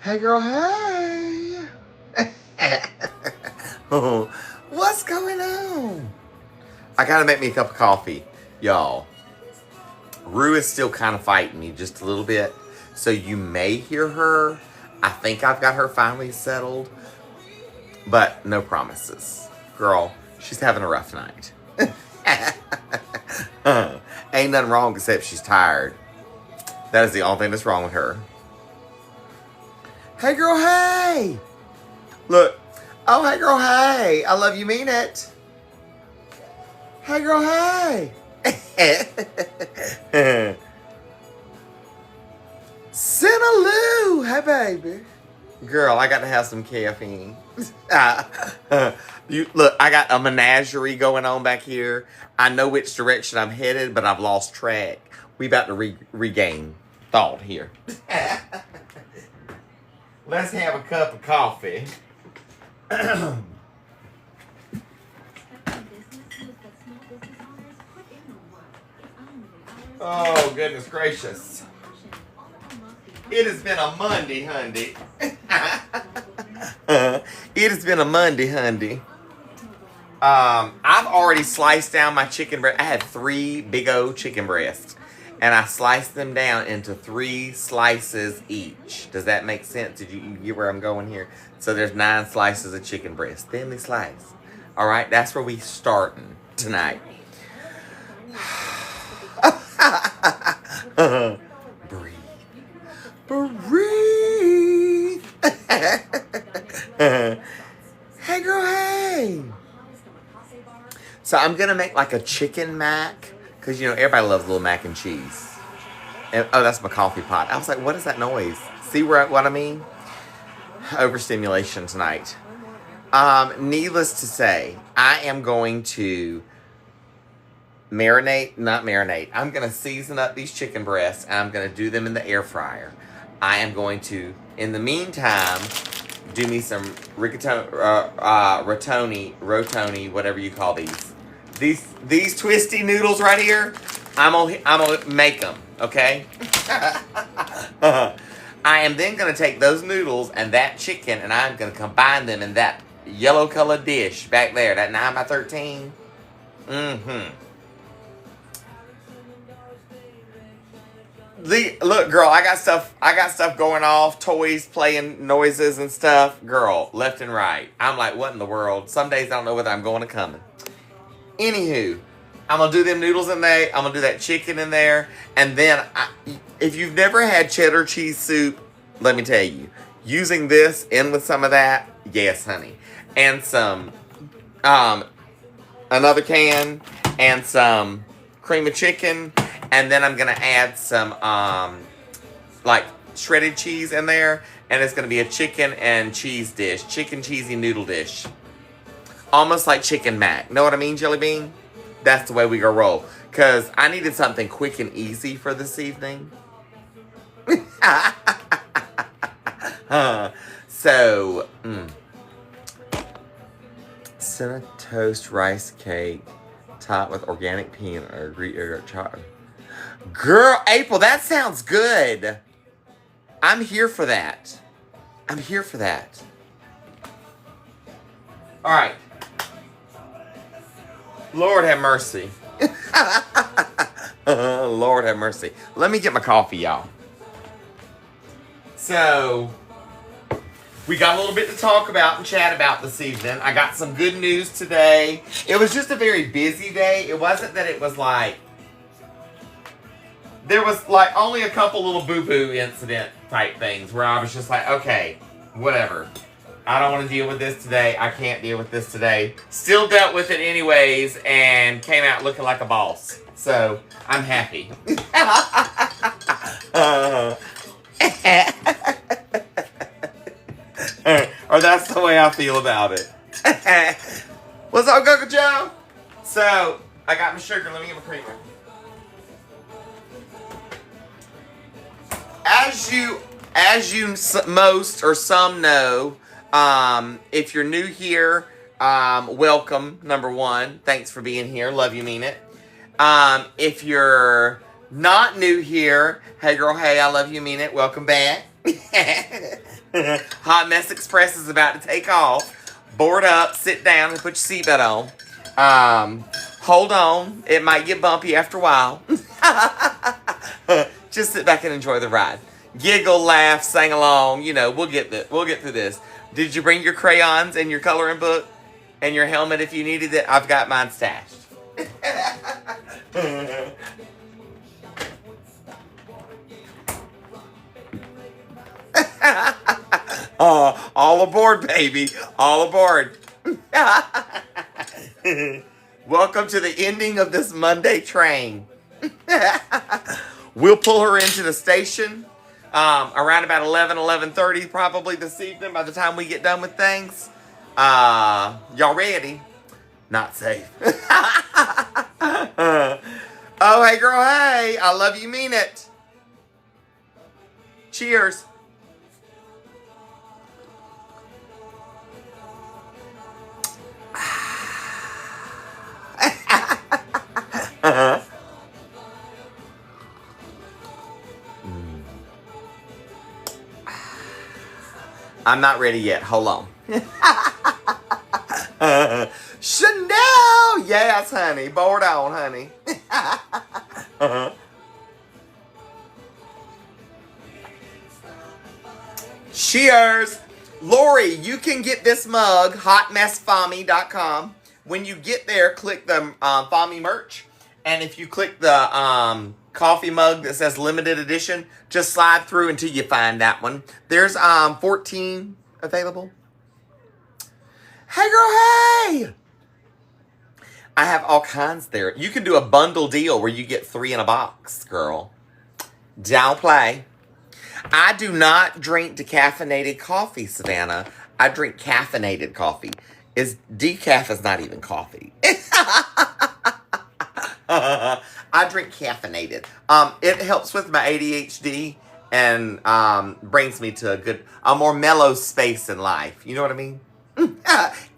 Hey girl, hey. Oh, what's going on? I gotta make me a cup of coffee. Y'all, Rue is still kind of fighting me just a little bit. So you may hear her. I think I've got her finally settled. But no promises. Girl, she's having a rough night. Ain't nothing wrong except she's tired. That is the only thing that's wrong with her. Hey girl, hey! Look. Oh, hey girl, hey! I love you, mean it. Hey girl, hey! Cinnaloo! Hey baby. Girl, I got to have some caffeine. Look, I got a menagerie going on back here. I know which direction I'm headed, but I've lost track. We about to regain thought here. Let's have a cup of coffee. Oh, goodness gracious. It has been a Monday, Hundy. It has been a Monday, Hundy. I've already sliced down my chicken breast. I had 3 big old chicken breasts. And I sliced them down into 3 slices each. Does that make sense? Did you get where I'm going here? So there's 9 slices of chicken breast. Thinly sliced. All right, that's where we starting tonight. Breathe. Breathe. Hey girl, hey. So I'm going to make like a chicken mac. Because, you know, everybody loves a little mac and cheese. And, oh, that's my coffee pot. I was like, what is that noise? See what I mean? Overstimulation tonight. Needless to say, I am going to not marinate. I'm going to season up these chicken breasts. And I'm going to do them in the air fryer. I am going to, in the meantime, do me some rotoni, whatever you call these. These twisty noodles right here, I'm gonna make them, okay? I am then gonna take those noodles and that chicken, and I'm gonna combine them in that yellow colored dish back there, that 9x13. Look, girl, I got stuff going off, toys playing noises and stuff, girl, left and right. I'm like, what in the world? Some days I don't know whether I'm going or coming. Anywho, I'm going to do them noodles in there. I'm going to do that chicken in there. And then, if you've never had cheddar cheese soup, let me tell you, using this in with some of that, yes, honey. And some, another can, and some cream of chicken. And then I'm going to add some, like, shredded cheese in there. And it's going to be a chicken and cheese dish. Chicken cheesy noodle dish. Almost like chicken mac. Know what I mean, Jelly Bean? That's the way we gonna roll. Because I needed something quick and easy for this evening. So, cinnamon toast rice cake topped with organic peanut or chocolate. Girl, April, that sounds good. I'm here for that. I'm here for that. All right. Lord have mercy. Lord have mercy. Let me get my coffee, y'all. So, we got a little bit to talk about and chat about this evening. I got some good news today. It was just a very busy day. It wasn't that it was like... There was like only a couple little boo-boo incident type things where I was just like, okay, whatever. I don't want to deal with this today. I can't deal with this today. Still dealt with it anyways and came out looking like a boss. So, I'm happy. Or that's the way I feel about it. What's up, Coco Joe? So, I got my sugar. Let me get my creamer. As you most or some know, if you're new here, welcome, number 1. Thanks for being here. Love you, mean it. If you're not new here, hey girl, hey, I love you, mean it. Welcome back. Hot Mess Express is about to take off. Board up, sit down, and put your seatbelt on. Hold on. It might get bumpy after a while. Just sit back and enjoy the ride. Giggle, laugh, sing along. You know, we'll get through this. Did you bring your crayons and your coloring book and your helmet if you needed it? I've got mine stashed. All aboard, baby. All aboard. Welcome to the ending of this Monday train. We'll pull her into the station around about 11:30 probably this evening by the time we get done with things. Y'all ready? Not safe. Oh, hey, girl, hey. I love you, mean it. Cheers. I'm not ready yet. Hold on. Chanel! Yes, honey. Board on, honey. Cheers! Lori, you can get this mug, hotmessfami.com. When you get there, click the Fami merch. And if you click the coffee mug that says limited edition, just slide through until you find that one. There's 14 available. Hey, girl, hey! I have all kinds there. You can do a bundle deal where you get 3 in a box, girl. Don't play. I do not drink decaffeinated coffee, Savannah. I drink caffeinated coffee. Decaf is not even coffee. I drink caffeinated. It helps with my ADHD and brings me to a more mellow space in life. You know what I mean?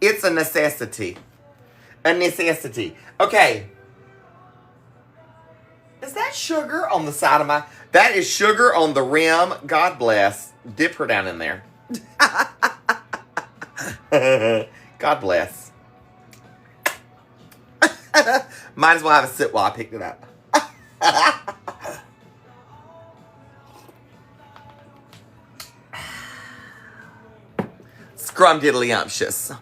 It's a necessity. A necessity. Okay. Is that sugar on the side of my... That is sugar on the rim. God bless. Dip her down in there. God bless. Might as well have a sip while I picked it up. Scrumdiddlyumptious.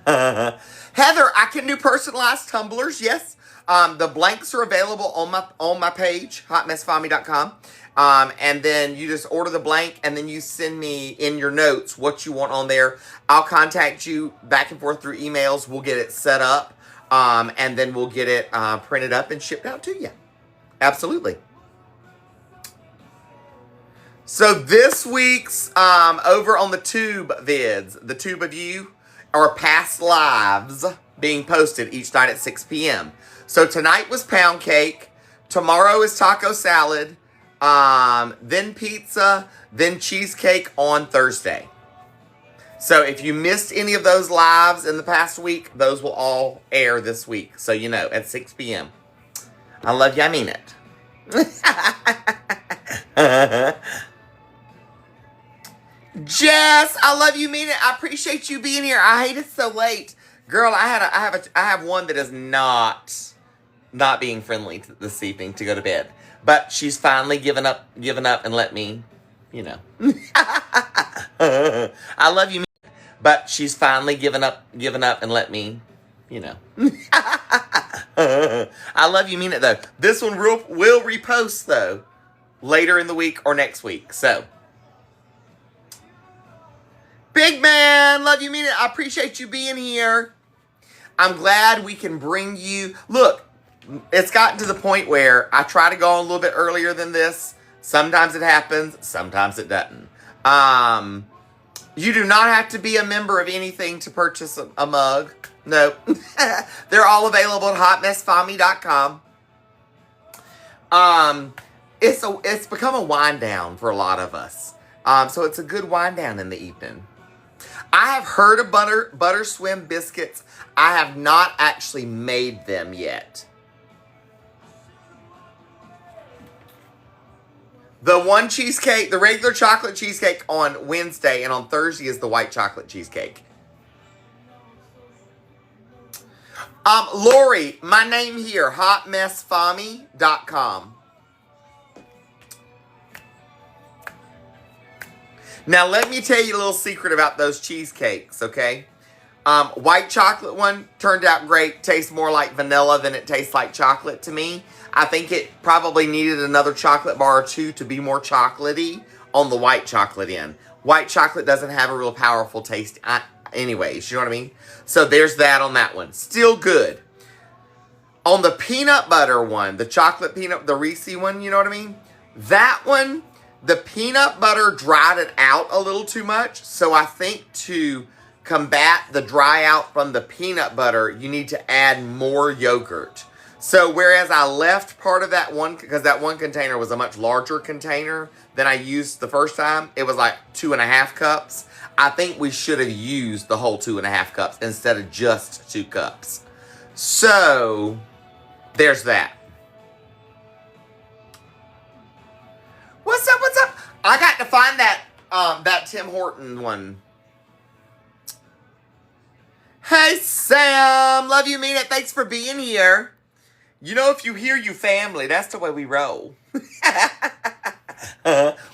Heather, I can do personalized tumblers, yes. The blanks are available on my page, hotmessfami.com. And then you just order the blank and then you send me in your notes what you want on there. I'll contact you back and forth through emails. We'll get it set up. And then we'll get it printed up and shipped out to you. Absolutely. So this week's over on the Tube vids, the Tube of You, are past lives being posted each night at 6 p.m. So tonight was pound cake. Tomorrow is taco salad. Then pizza. Then cheesecake on Thursday. So if you missed any of those lives in the past week, those will all air this week. So you know, at 6 p.m. I love you. I mean it. Jess, I love you, mean it. I appreciate you being here. I hate it's so late. Girl, I have one that is not being friendly this evening to go to bed. But she's finally given up and let me, you know. I love you, but she's finally given up and let me, you know. I love you, mean it, though. This one will repost, though, later in the week or next week. So, big man, love you, mean it. I appreciate you being here. I'm glad we can bring you... Look, it's gotten to the point where I try to go on a little bit earlier than this. Sometimes it happens. Sometimes it doesn't. You do not have to be a member of anything to purchase a mug. No. They're all available at hotmessfami.com. It's become a wind down for a lot of us. So it's a good wind down in the evening. I have heard of butter swim biscuits. I have not actually made them yet. The one cheesecake, the regular chocolate cheesecake on Wednesday, and on Thursday is the white chocolate cheesecake. Lori, my name here, hotmessfami.com. Now, let me tell you a little secret about those cheesecakes, okay? White chocolate one turned out great. Tastes more like vanilla than it tastes like chocolate to me. I think it probably needed another chocolate bar or two to be more chocolatey on the white chocolate end. White chocolate doesn't have a real powerful taste anyways, you know what I mean? So there's that on that one. Still good. On the peanut butter one, the chocolate peanut, the Reese one, you know what I mean? That one, the peanut butter dried it out a little too much. So I think to combat the dry out from the peanut butter, you need to add more yogurt. So whereas I left part of that one, because that one container was a much larger container than I used the first time, it was like 2.5 cups. I think we should have used the whole 2.5 cups instead of just 2 cups. So there's that. What's up? What's up? I got to find that Tim Horton one. Hey Sam, love you, mean it. Thanks for being here. You know, if you hear you family, that's the way we roll.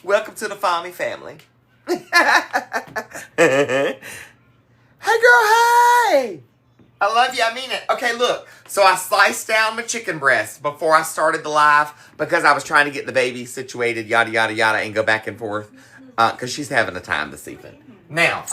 Welcome to the Fami family. Hey girl, hey. I love you, I mean it. Okay, look. So I sliced down my chicken breast before I started the live because I was trying to get the baby situated, yada, yada, yada, and go back and forth because she's having a time this evening. Now,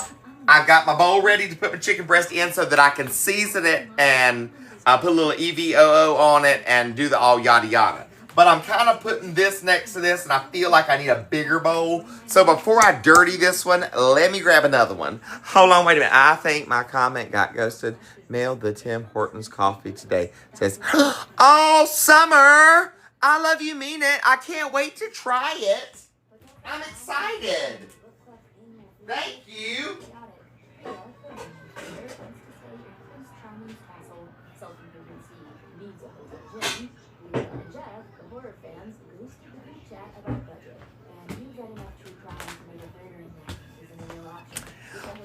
I've got my bowl ready to put my chicken breast in so that I can season it and put a little EVOO on it and do the all yada, yada. But I'm kind of putting this next to this, and I feel like I need a bigger bowl. So before I dirty this one, let me grab another one. Hold on, wait a minute. I think my comment got ghosted. Mailed the Tim Hortons coffee today. It says, oh, Summer, I love you, mean it. I can't wait to try it. I'm excited. Thank you.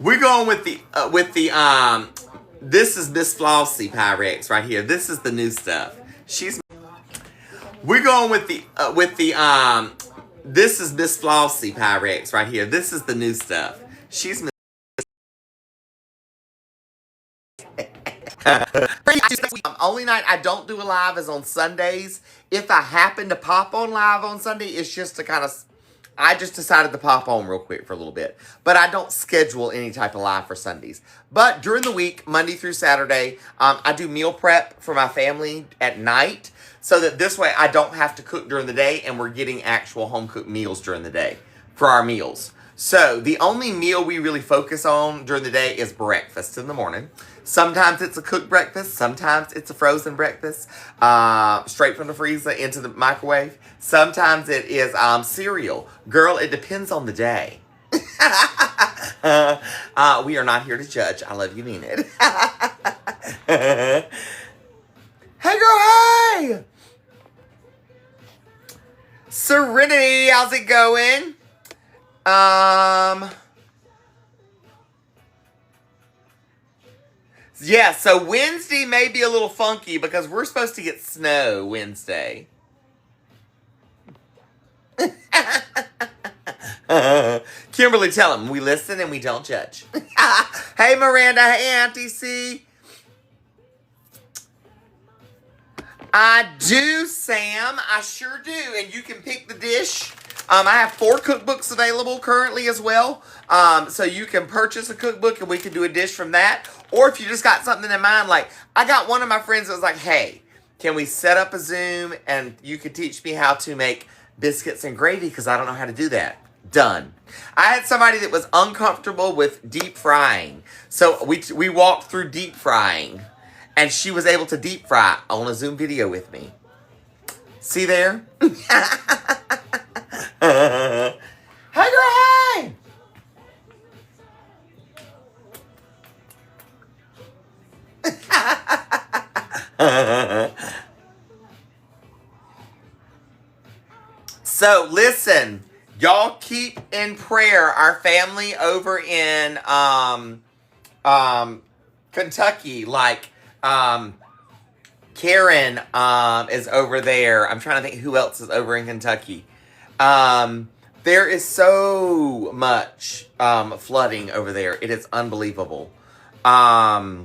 We're going with the this is Miss Flossie Pyrex right here. This is the new stuff. We're going with the this is Miss Flossie Pyrex right here. This is the new stuff. She's only night I don't do a live is on Sundays. If I happen to pop on live on Sunday, it's just to kind of, I just decided to pop on real quick for a little bit. But I don't schedule any type of live for Sundays. But during the week, Monday through Saturday, I do meal prep for my family at night. So that this way I don't have to cook during the day and we're getting actual home cooked meals during the day for our meals. So the only meal we really focus on during the day is breakfast in the morning. Sometimes it's a cooked breakfast. Sometimes it's a frozen breakfast, straight from the freezer into the microwave. Sometimes it is cereal. Girl, it depends on the day. We are not here to judge. I love you, mean it. Hey, girl, hey! Serenity, how's it going? Yeah, so Wednesday may be a little funky because we're supposed to get snow Wednesday. Kimberly, tell them we listen and we don't judge. Hey, Miranda. Hey, Auntie C. I do, Sam. I sure do. And you can pick the dish. I have 4 cookbooks available currently as well. So you can purchase a cookbook and we can do a dish from that. Or if you just got something in mind, like I got one of my friends that was like, hey, can we set up a Zoom and you could teach me how to make biscuits and gravy because I don't know how to do that. Done. I had somebody that was uncomfortable with deep frying. So we walked through deep frying. And she was able to deep fry on a Zoom video with me. See there? Hey, girl, hey! So listen, y'all keep in prayer our family over in Kentucky. Like Karen is over there. I'm trying to think who else is over in Kentucky. There is so much flooding over there. It is unbelievable. I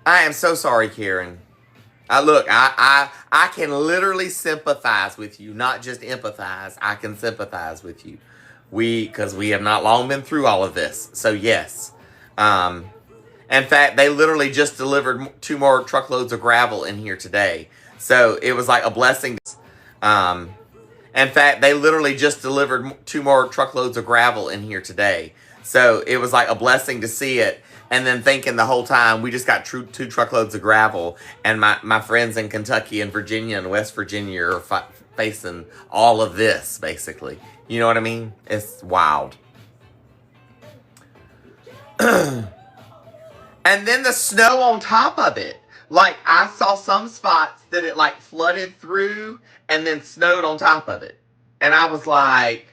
am so sorry, Karen. Look, I can literally sympathize with you, not just empathize. I can sympathize with you. Because we have not long been through all of this. So yes. In fact, they literally just delivered 2 more truckloads of gravel in here today. So it was like a blessing. In fact, they literally just delivered 2 more truckloads of gravel in here today. So it was like a blessing to see it. And then thinking the whole time, we just got 2 truckloads of gravel. And my friends in Kentucky and Virginia and West Virginia are facing all of this, basically. You know what I mean? It's wild. And then the snow on top of it. Like, I saw some spots that it, like, flooded through and then snowed on top of it. And I was like,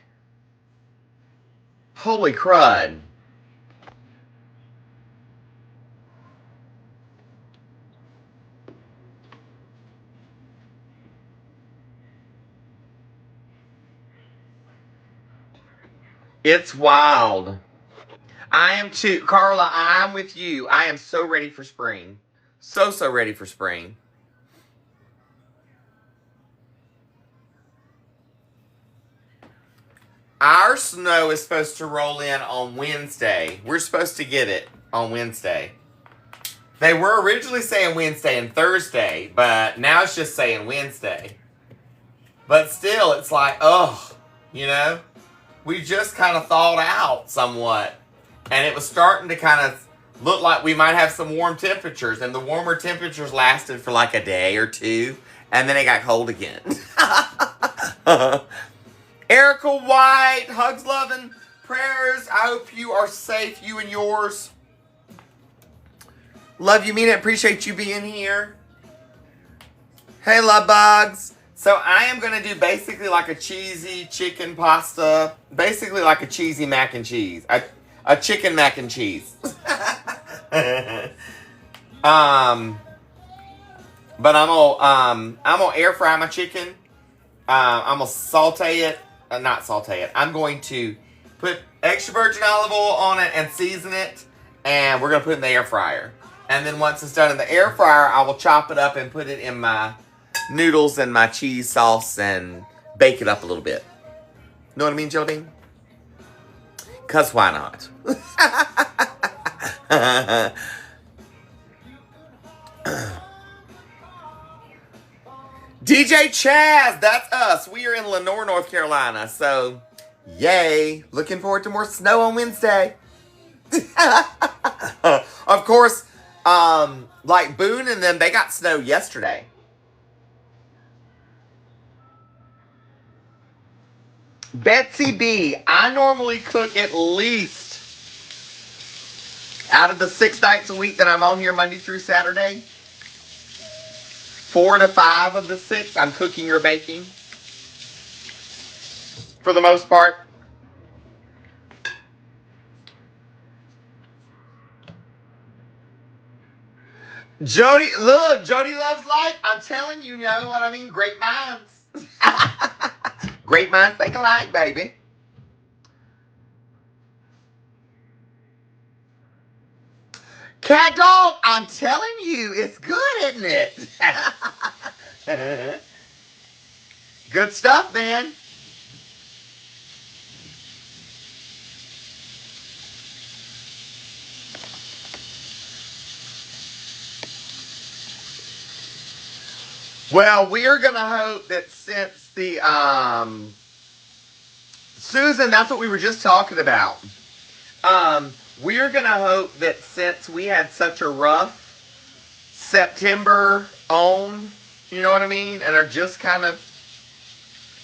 holy crud. It's wild. I am too. Carla, I'm with you. I am so ready for spring. So ready for spring. Our snow is supposed to roll in on Wednesday. We're supposed to get it on Wednesday. They were originally saying Wednesday and Thursday, but now it's just saying Wednesday. But still, it's like, you know, we just kind of thawed out somewhat. And it was starting to kind of look like we might have some warm temperatures. And the warmer temperatures lasted for like a day or 2. And then it got cold again. Erica White, hugs, love, and prayers. I hope you are safe, you and yours. Love you, Mina. Appreciate you being here. Hey, love bugs. So I am going to do basically like a cheesy chicken pasta. Basically like a cheesy mac and cheese. A chicken mac and cheese. But I'm gonna air fry my chicken. I'm gonna saute it. Not saute it. I'm going to put extra virgin olive oil on it and season it. And we're gonna put it in the air fryer. And then once it's done in the air fryer, I will chop it up and put it in my noodles and my cheese sauce and bake it up a little bit. Know what I mean, Jelly Bean? Cause why not? DJ Chaz, that's us. We are in Lenore, North Carolina. So, yay. Looking forward to more snow on Wednesday. Of course, like Boone and them, they got snow yesterday. Betsy B, I normally cook at least, out of the 6 nights a week that I'm on here Monday through Saturday, 4 to 5 of the 6 I'm cooking or baking. For the most part. Jody, look, Jody loves life. I'm telling you, you know what I mean? Great minds. Great minds think alike, baby. Cat dog, I'm telling you, it's good, isn't it? Good stuff, man. Well, we're going to hope that since the, Susan, that's what we were just talking about. We're going to hope that since we had such a rough September on, you know what I mean, and are just kind of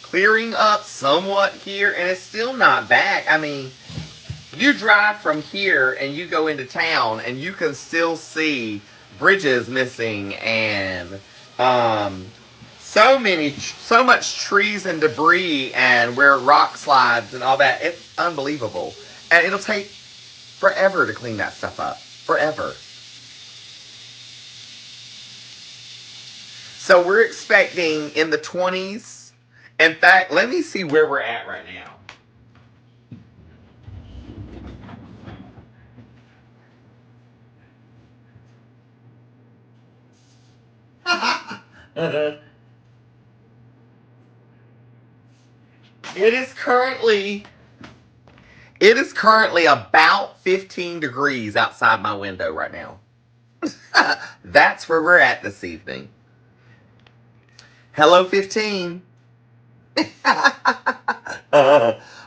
clearing up somewhat here, and it's still not back. I mean, you drive from here and you go into town and you can still see bridges missing and So much trees and debris and where rock slides and all that. It's unbelievable. And it'll take forever to clean that stuff up. Forever. So we're expecting in the 20s. In fact, let me see where we're at right now. It is currently about 15 degrees outside my window right now. That's where we're at this evening. Hello, 15.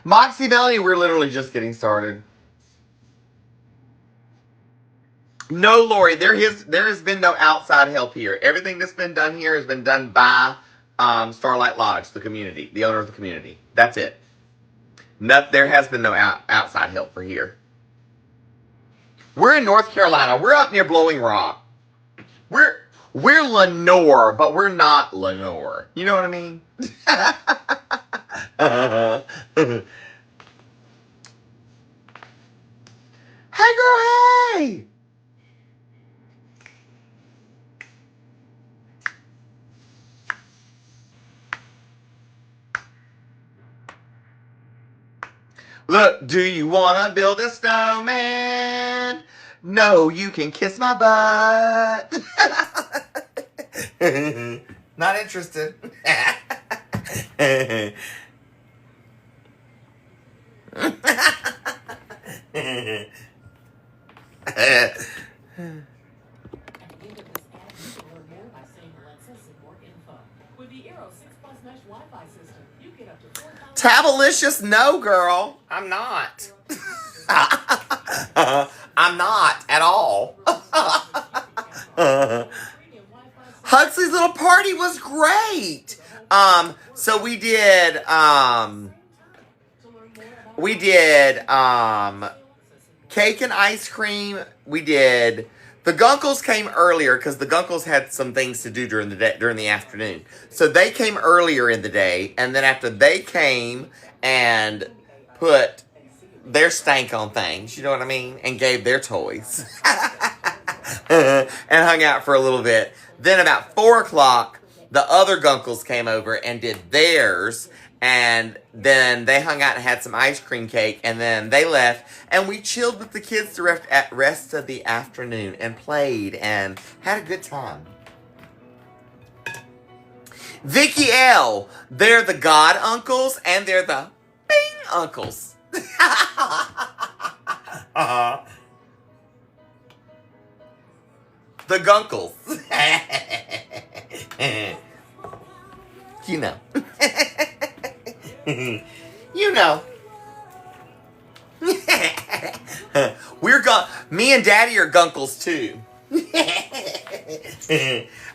Moxie Melanie, we're literally just getting started. No, Lori, there has been no outside help here. Everything that's been done here has been done by Starlight Lodge, the community, the owner of the community. That's it. No, there has been no outside help for here. We're in North Carolina. We're up near Blowing Rock. We're Lenore, but we're not Lenore. You know what I mean? Hey, girl, hey! Look, do you want to build a snowman? No, you can kiss my butt. Not interested. Tabalicious, no, girl. I'm not. I'm not at all. Huxley's little party was great. So we did cake and ice cream. We did. The Gunkles came earlier because the Gunkles had some things to do during the day, during the afternoon. So they came earlier in the day, and then after they came and put their stank on things, you know what I mean, and gave their toys, and hung out for a little bit. Then about 4 o'clock, the other Gunkles came over and did theirs. And then they hung out and had some ice cream cake, and then they left, and we chilled with the kids the rest of the afternoon and played and had a good time. Vicky L, they're the God Uncles, and they're the Bing Uncles. The Gunkles. You know. You know. Me and Daddy are Gunkles too.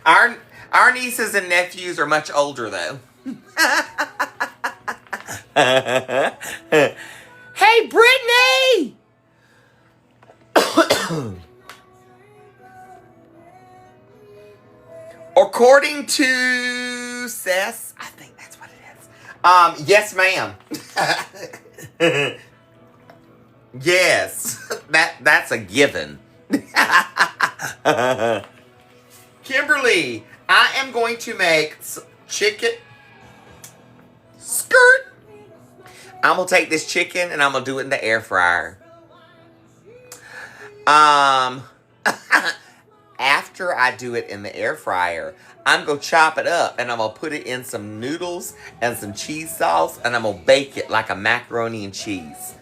Our nieces and nephews are much older though. Hey, Brittany! According to Seth, I think that's what it is. Yes, ma'am. Yes, that's a given. Kimberly, I am going to make chicken skirt. I'm gonna take this chicken and I'm gonna do it in the air fryer. After I do it in the air fryer, I'm going to chop it up and I'm going to put it in some noodles and some cheese sauce and I'm going to bake it like a macaroni and cheese.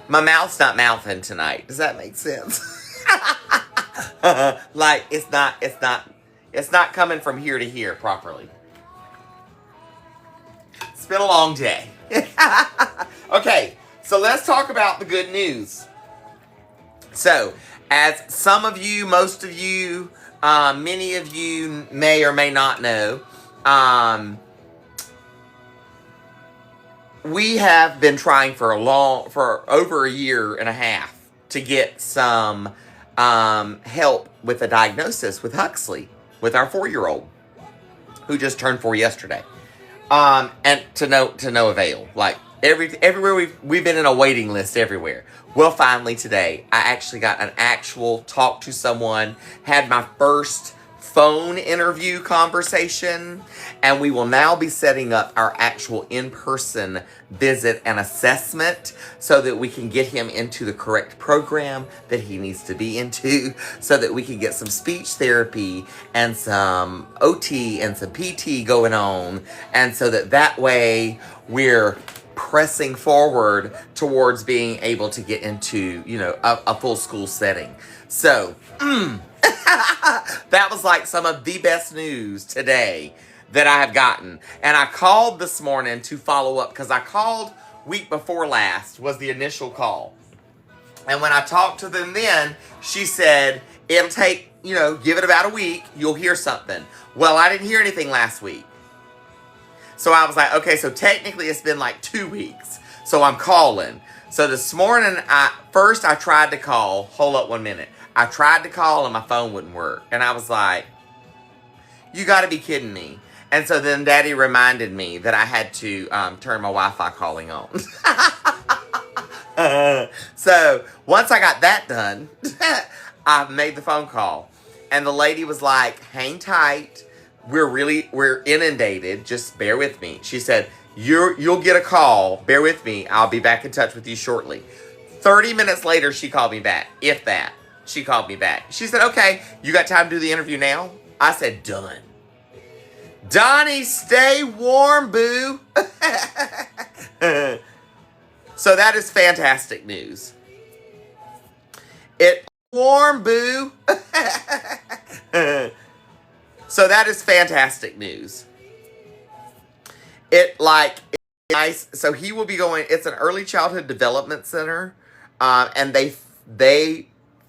My mouth's not mouthing tonight. Does that make sense? Like it's not coming from here to here properly. It's been a long day. Okay, so let's talk about the good news. So, as some of you, most of you, many of you may or may not know, we have been trying for over a year and a half to get some help with a diagnosis with Huxley, with our 4-year-old. who just turned 4 yesterday. And to no avail. Like everywhere we've been in a waiting list everywhere. Well, finally today, I actually got an actual talk to someone, had my first phone interview conversation, and we will now be setting up our actual in-person visit and assessment so that we can get him into the correct program that he needs to be into, so that we can get some speech therapy and some OT and some PT going on, and so that way we're pressing forward towards being able to get into, a full school setting. So, that was like some of the best news today that I have gotten. And I called this morning to follow up, because I called week before last was the initial call. And when I talked to them then, she said, it'll take, give it about a week, you'll hear something. Well, I didn't hear anything last week. So I was like, okay, so technically it's been like 2 weeks. So I'm calling. So this morning, I tried to call. Hold up 1 minute. I tried to call and my phone wouldn't work. And I was like, you got to be kidding me. And so then Daddy reminded me that I had to turn my Wi-Fi calling on. So once I got that done, I made the phone call. And the lady was like, hang tight. We're inundated. Just bear with me. She said, you'll get a call. Bear with me. I'll be back in touch with you shortly. 30 minutes later, she called me back. If that. She called me back. She said, okay, you got time to do the interview now? I said, done. Donnie, stay warm, boo. So that is fantastic news. Warm, boo. So that is fantastic news. It's nice. So he will be going, it's an early childhood development center. And they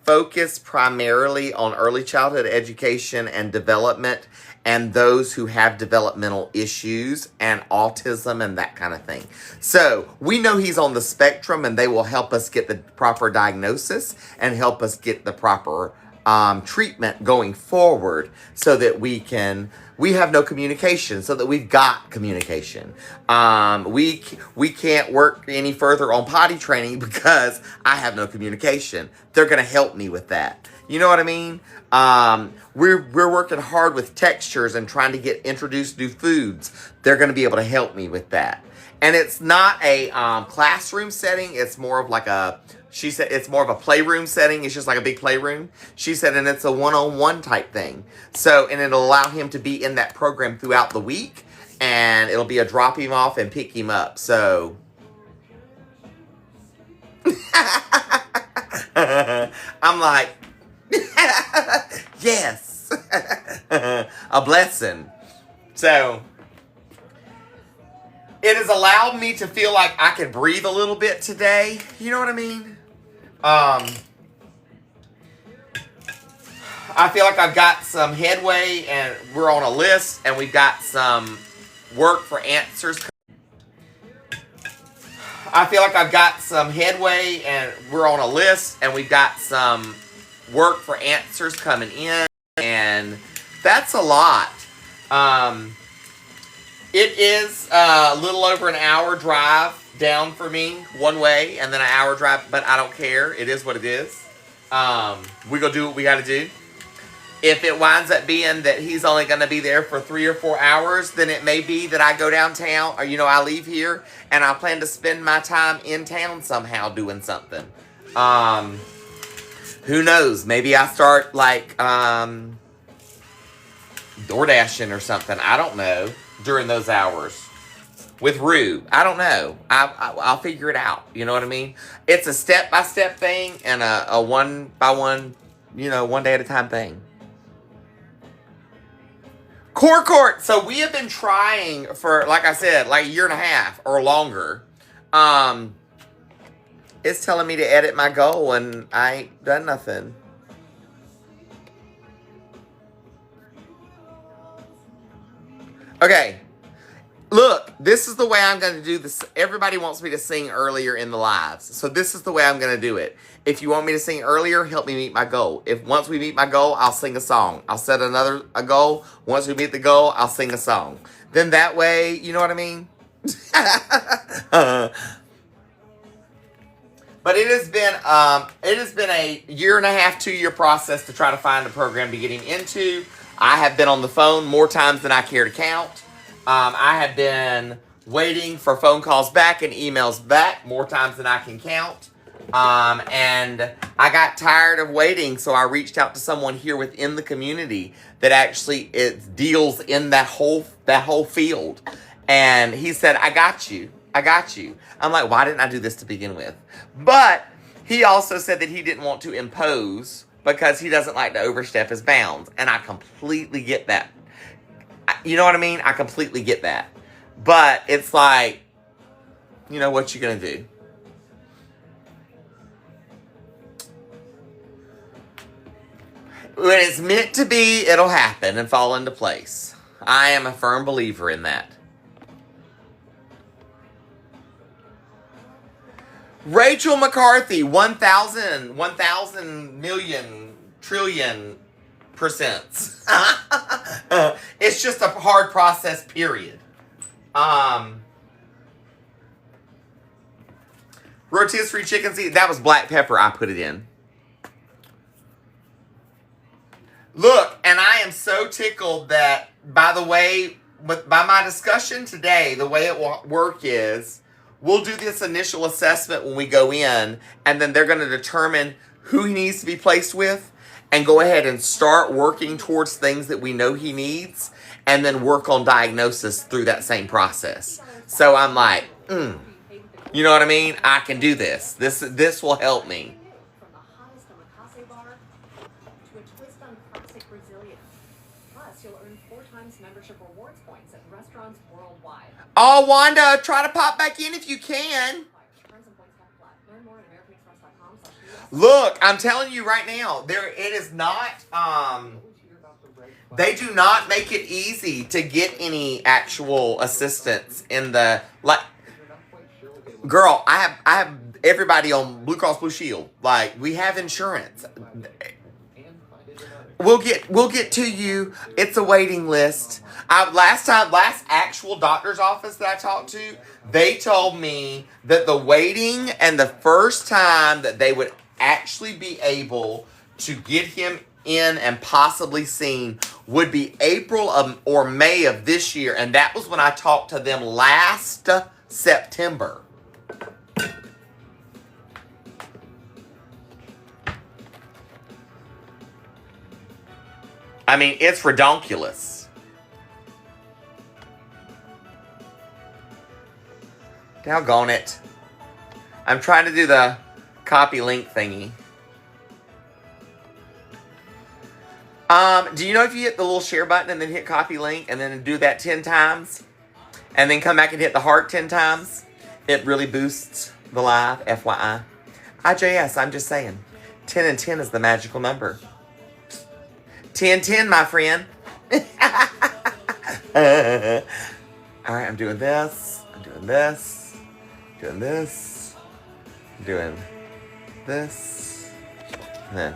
focus primarily on early childhood education and development, and those who have developmental issues and autism and that kind of thing. So we know he's on the spectrum, and they will help us get the proper diagnosis and help us get the proper treatment going forward, so that we have no communication, so that we've got communication. We can't work any further on potty training because I have no communication. They're going to help me with that. You know what I mean? We're working hard with textures and trying to get introduced new foods. They're going to be able to help me with that. And it's not a classroom setting. It's more of like she said it's more of a playroom setting. It's just like a big playroom. She said, and it's a one-on-one type thing. So, and it'll allow him to be in that program throughout the week. And it'll be a drop him off and pick him up. So, I'm like, yes, a blessing. So, it has allowed me to feel like I can breathe a little bit today. You know what I mean? I feel like I've got some headway, and we're on a list, and we've got some work for answers. I feel like I've got some headway, and we're on a list, and we've got some work for answers coming in, and that's a lot. It is a little over an hour drive down for me one way, and then an hour drive, but I don't care. It is what it is. We go do what we got to do. If it winds up being that he's only going to be there for 3 or 4 hours, then it may be that I go downtown, or, I leave here, and I plan to spend my time in town somehow doing something. Who knows? Maybe I start, DoorDashing or something. I don't know. During those hours. With Rue. I don't know. I'll figure it out. You know what I mean? It's a step-by-step thing and a one-by-one, one day at a time thing. Core Court. So we have been trying for, like I said, like a year and a half or longer. It's telling me to edit my goal, and I ain't done nothing. Okay. Look, this is the way I'm going to do this. Everybody wants me to sing earlier in the lives. So this is the way I'm going to do it. If you want me to sing earlier, help me meet my goal. If once we meet my goal, I'll sing a song. I'll set a goal. Once we meet the goal, I'll sing a song. Then that way, you know what I mean? But it has been a 1.5 to 2 year process to try to find a program to get him into. I have been on the phone more times than I care to count. I have been waiting for phone calls back and emails back more times than I can count. And I got tired of waiting, so I reached out to someone here within the community that actually deals in that whole field. And he said, I got you. I'm like, why didn't I do this to begin with? But he also said that he didn't want to impose because he doesn't like to overstep his bounds. And I completely get that. You know what I mean? I completely get that. But it's like, you know, what you gonna do? When it's meant to be, it'll happen and fall into place. I am a firm believer in that. Rachel McCarthy, 1,000 million trillion %. It's just a hard process, period. Rotisserie chicken seed, that was black pepper. I put it in. Look, and I am so tickled that, by the way, by my discussion today, the way it will work is, we'll do this initial assessment when we go in, and then they're going to determine who he needs to be placed with, and go ahead and start working towards things that we know he needs, and then work on diagnosis through that same process. So I'm like, you know what I mean? I can do this. This will help me. Oh, Wanda, try to pop back in if you can. Look, I'm telling you right now, it is not, they do not make it easy to get any actual assistance in the, like, girl, I have everybody on Blue Cross Blue Shield. Like, we have insurance. We'll get to you. It's a waiting list. Last actual doctor's office that I talked to, they told me that the waiting and the first time that they would actually be able to get him in and possibly seen would be April or May of this year. And that was when I talked to them last September. I mean, it's redonkulous. Doggone it. I'm trying to do the copy link thingy. Do you know if you hit the little share button and then hit copy link and then do that 10 times and then come back and hit the heart 10 times, it really boosts the live, FYI. IJS, I'm just saying. 10 and 10 is the magical number. 10, my friend. Alright, I'm doing this. I'm doing this. Doing this. I'm doing this. And then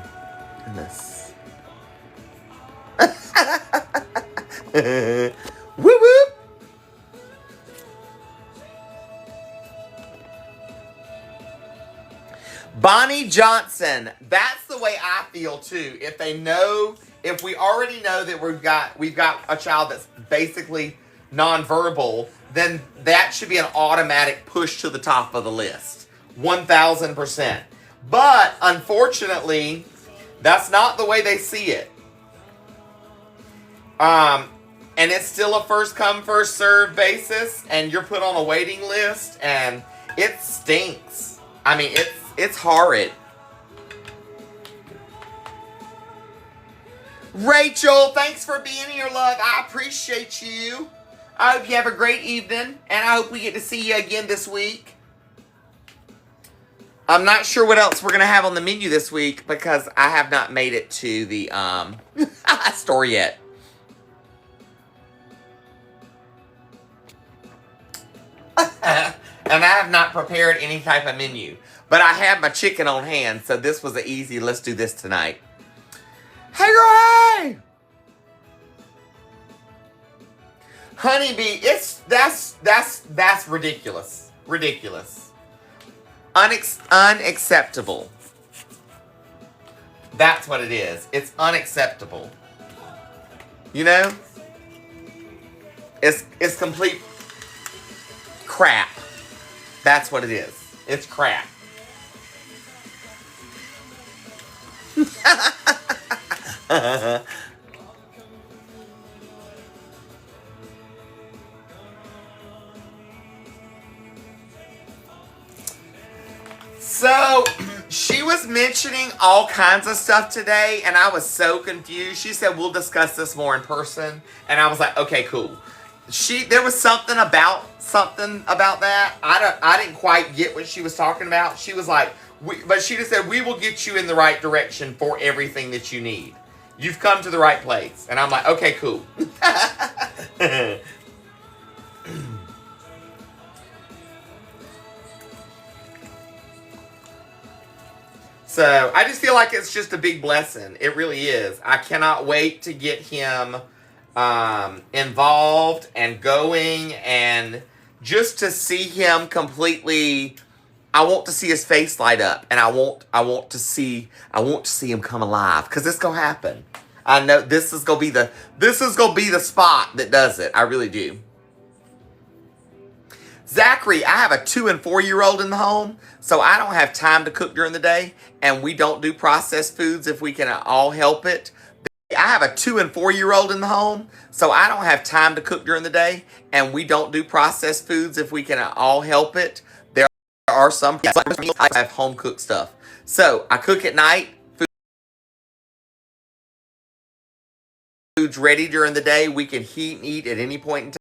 and this. Whoop whoop. Bonnie Johnson. That's the way I feel too. If we already know that we've got a child that's basically nonverbal, then that should be an automatic push to the top of the list. 1,000%. But unfortunately, that's not the way they see it. And it's still a first come, first served basis, and you're put on a waiting list, and it stinks. I mean, it's horrid. Rachel, thanks for being here, love. I appreciate you. I hope you have a great evening, and I hope we get to see you again this week. I'm not sure what else we're going to have on the menu this week because I have not made it to the store yet. And I have not prepared any type of menu. But I had my chicken on hand, so this was an easy, let's do this tonight. Hey girl, hey! Honeybee, that's ridiculous. Ridiculous. Unacceptable. That's what it is. It's unacceptable. You know? It's complete crap. That's what it is. It's crap. So, she was mentioning all kinds of stuff today, and I was so confused. She said, we'll discuss this more in person. And I was like, okay, cool. There was something about that. I didn't quite get what she was talking about. She was like, but she just said, we will get you in the right direction for everything that you need. You've come to the right place. And I'm like, okay, cool. So, I just feel like it's just a big blessing. It really is. I cannot wait to get him involved and going, and just to see him completely. I want to see his face light up, and I want to see him come alive, because it's gonna happen. I know this is gonna be the spot that does it. I really do. Zachary, I have a 2 and 4-year-old in the home, so I don't have time to cook during the day, and we don't do processed foods if we can all help it. I have a 2 and 4-year-old in the home, so I don't have time to cook during the day, and we don't do processed foods if we can all help it. There are some I have home cooked stuff. So I cook at night, food's ready during the day, we can heat and eat at any point in time.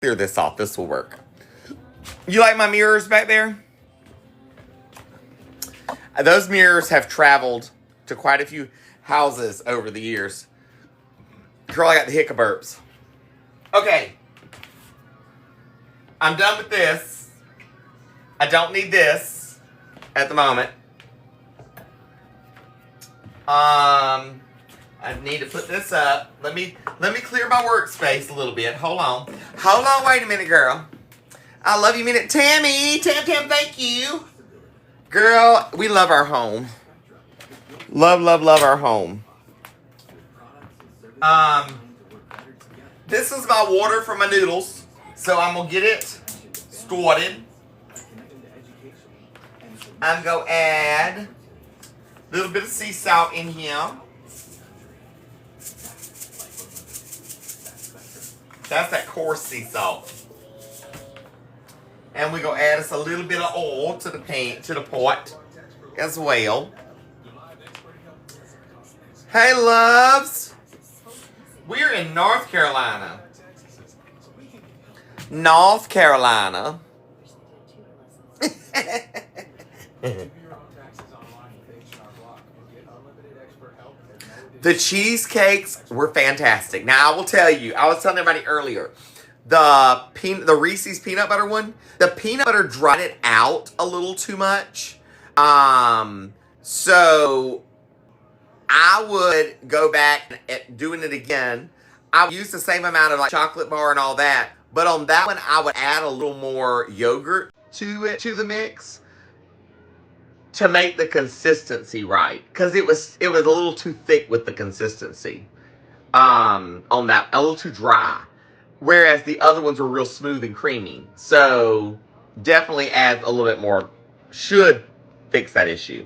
clear this off. This will work. You like my mirrors back there? Those mirrors have traveled to quite a few houses over the years. Girl, I got the hiccup burps. Okay. I'm done with this. I don't need this at the moment. I need to put this up. Let me clear my workspace a little bit. Hold on. Hold on, wait a minute, girl. I love you a minute. Tammy! Tam, thank you. Girl, we love our home. Love our home. This is my water for my noodles. So I'm going to get it started. I'm going to add a little bit of sea salt in here. That's that coarse sea salt. And we're going to add us a little bit of oil to the pot as well. Hey, loves. We're in North Carolina. North Carolina. The cheesecakes were fantastic. Now, I will tell you, I was telling everybody earlier, the Reese's peanut butter one, the peanut butter dried it out a little too much. So I would go back at doing it again. I would use the same amount of like chocolate bar and all that, but on that one I would add a little more yogurt to the mix to make the consistency right, because it was a little too thick with the consistency. On that, a little too dry. Whereas the other ones were real smooth and creamy. So definitely add a little bit more. Should fix that issue.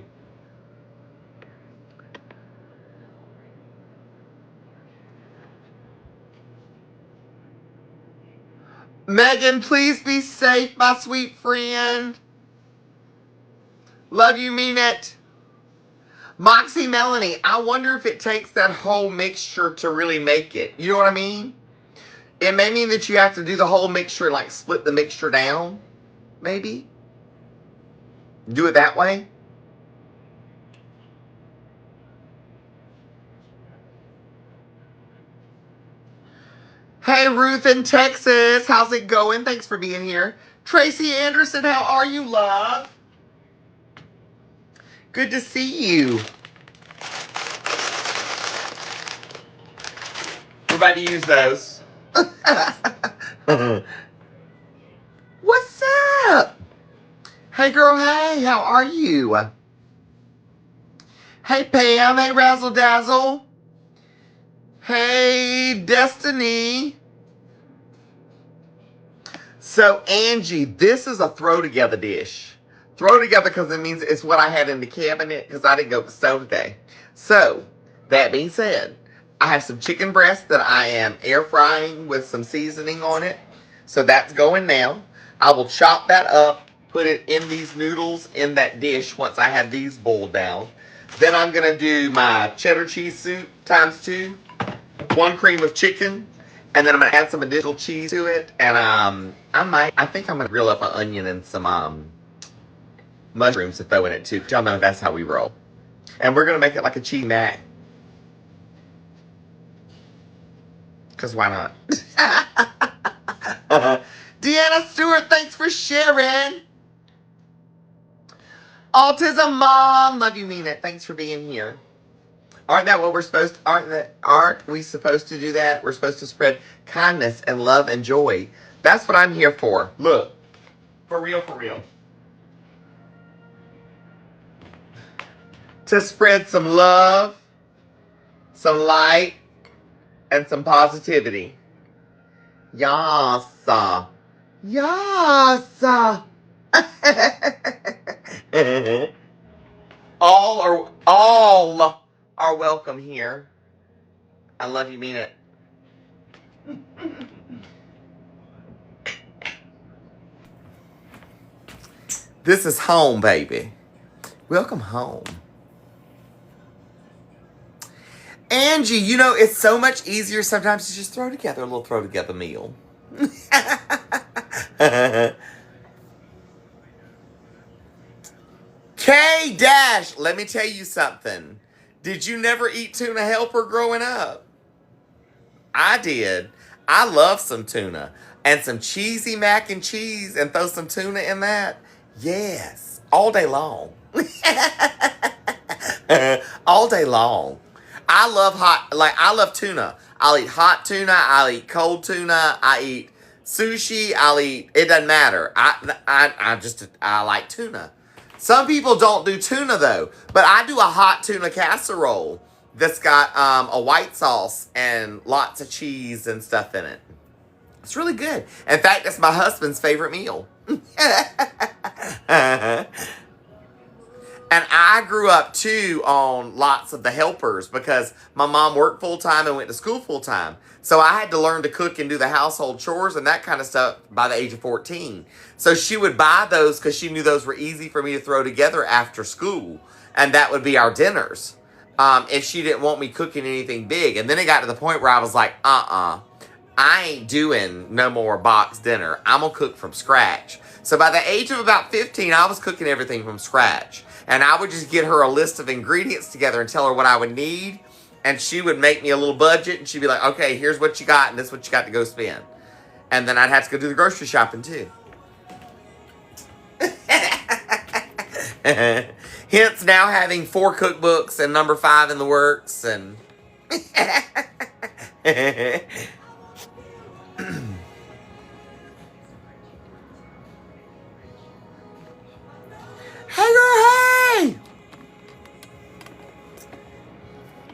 Megan, please be safe, my sweet friend. Love you, mean it. Moxie Melanie, I wonder if it takes that whole mixture to really make it. You know what I mean? It may mean that you have to do the whole mixture, like split the mixture down, maybe. Do it that way. Hey, Ruth in Texas. How's it going? Thanks for being here. Tracy Anderson, how are you, love? Good to see you. We're about to use those. What's up? Hey, girl, hey, how are you? Hey, Pam, hey, Razzle Dazzle. Hey, Destiny. So, Angie, this is a throw together dish. Throw together because it means it's what I had in the cabinet because I didn't go to the stove today. So, that being said, I have some chicken breast that I am air frying with some seasoning on it. So that's going now. I will chop that up, put it in these noodles in that dish once I have these boiled down. Then I'm going to do my cheddar cheese soup ×2, 1 cream of chicken, and then I'm going to add some additional cheese to it. And I think I'm going to grill up an onion and some mushrooms to throw in it too. Y'all know that's how we roll. And we're going to make it like a cheese mac. Because why not? Deanna Stewart, thanks for sharing. Autism Mom, love you, mean it. Thanks for being here. Aren't we supposed to do that? We're supposed to spread kindness and love and joy. That's what I'm here for. Look. For real, for real. To spread some love, some light, and some positivity. Yasa. Yasa. all are welcome here. I love you, mean it. This is home, baby. Welcome home. Angie, you know, it's so much easier sometimes to just throw together a little throw together meal. K-Dash, let me tell you something. Did you never eat tuna helper growing up? I did. I love some tuna. And some cheesy mac and cheese and throw some tuna in that. Yes. All day long. All day long. I love tuna. I'll eat hot tuna. I'll eat cold tuna. I eat sushi. It doesn't matter. I like tuna. Some people don't do tuna though, but I do a hot tuna casserole that's got a white sauce and lots of cheese and stuff in it. It's really good. In fact, that's my husband's favorite meal. And I grew up too on lots of the helpers because my mom worked full time and went to school full time. So I had to learn to cook and do the household chores and that kind of stuff by the age of 14. So she would buy those because she knew those were easy for me to throw together after school. And that would be our dinners. If she didn't want me cooking anything big. And then it got to the point where I was like, I ain't doing no more box dinner. I'm going to cook from scratch. So by the age of about 15, I was cooking everything from scratch. And I would just get her a list of ingredients together and tell her what I would need. And she would make me a little budget. And she'd be like, okay, here's what you got. And this is what you got to go spend. And then I'd have to go do the grocery shopping too. Hence now having 4 cookbooks and number 5 in the works. And hey girl, hey!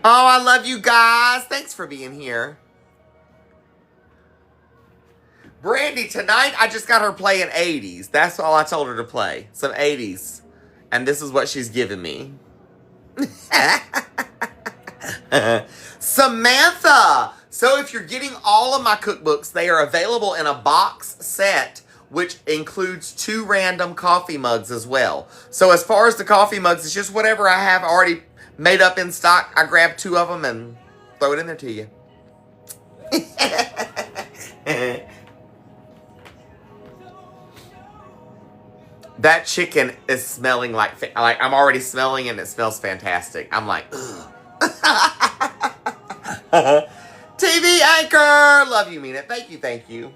Oh, I love you guys. Thanks for being here. Brandy, tonight I just got her playing 80s. That's all I told her to play. Some 80s. And this is what she's giving me. Samantha! So if you're getting all of my cookbooks, they are available in a box set, which includes 2 random coffee mugs as well. So as far as the coffee mugs, it's just whatever I have already made up in stock. I grab 2 of them and throw it in there to you. That chicken is smelling like I'm already smelling and it smells fantastic. I'm like, ugh. TV anchor! Love you, mean it. Thank you, thank you.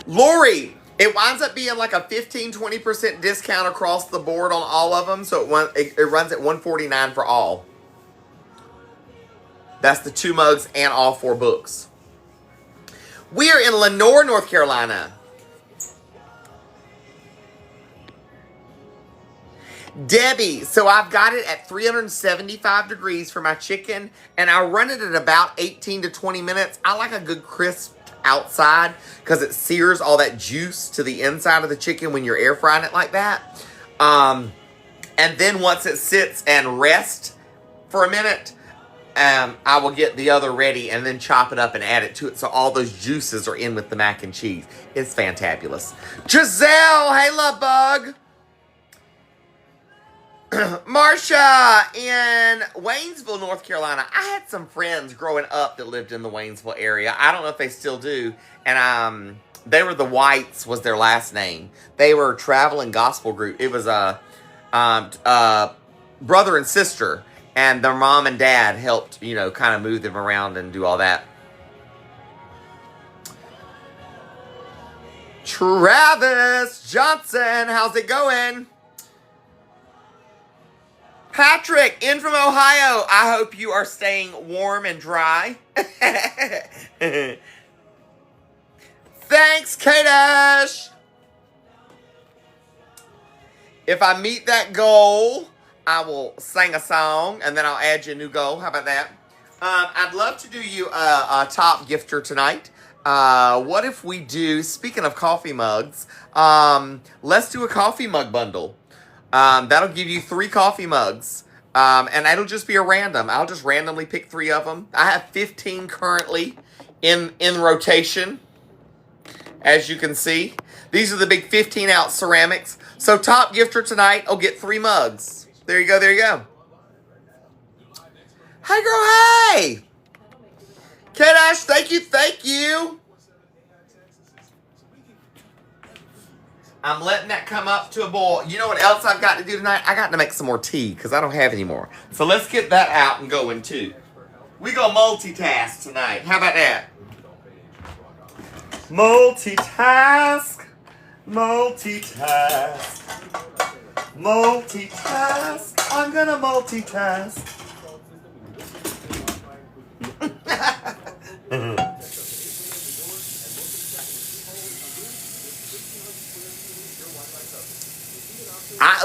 Lori, it winds up being like a 15-20% discount across the board on all of them. So it runs at $149 for all. That's the 2 mugs and all 4 books. We are in Lenore, North Carolina. Debbie, so I've got it at 375 degrees for my chicken, and I run it at about 18 to 20 minutes. I like a good crisp outside because it sears all that juice to the inside of the chicken when you're air frying it like that. And then once it sits and rests for a minute, I will get the other ready and then chop it up and add it to it so all those juices are in with the mac and cheese. It's fantabulous. Giselle, hey love bug. Marsha in Waynesville, North Carolina. I had some friends growing up that lived in the Waynesville area. I don't know if they still do. And they were the Whites was their last name. They were a traveling gospel group. It was a brother and sister. And their mom and dad helped, kind of move them around and do all that. Travis Johnson, how's it going? Patrick, in from Ohio. I hope you are staying warm and dry. Thanks, Kadesh. If I meet that goal, I will sing a song, and then I'll add you a new goal. How about that? I'd love to do you a top gifter tonight. What if we do, speaking of coffee mugs, let's do a coffee mug bundle. That'll give you 3 coffee mugs, and it'll just be a random. I'll just randomly pick 3 of them. I have 15 currently in rotation, as you can see. These are the big 15-ounce ceramics. So top gifter tonight will get 3 mugs. There you go, there you go. Hey, girl, hey! Kate Ash, thank you, thank you. I'm letting that come up to a boil. You know what else I've got to do tonight? I got to make some more tea because I don't have any more. So let's get that out and going too. We go multitask tonight. How about that? Multitask. Multitask. Multitask. I'm gonna multitask.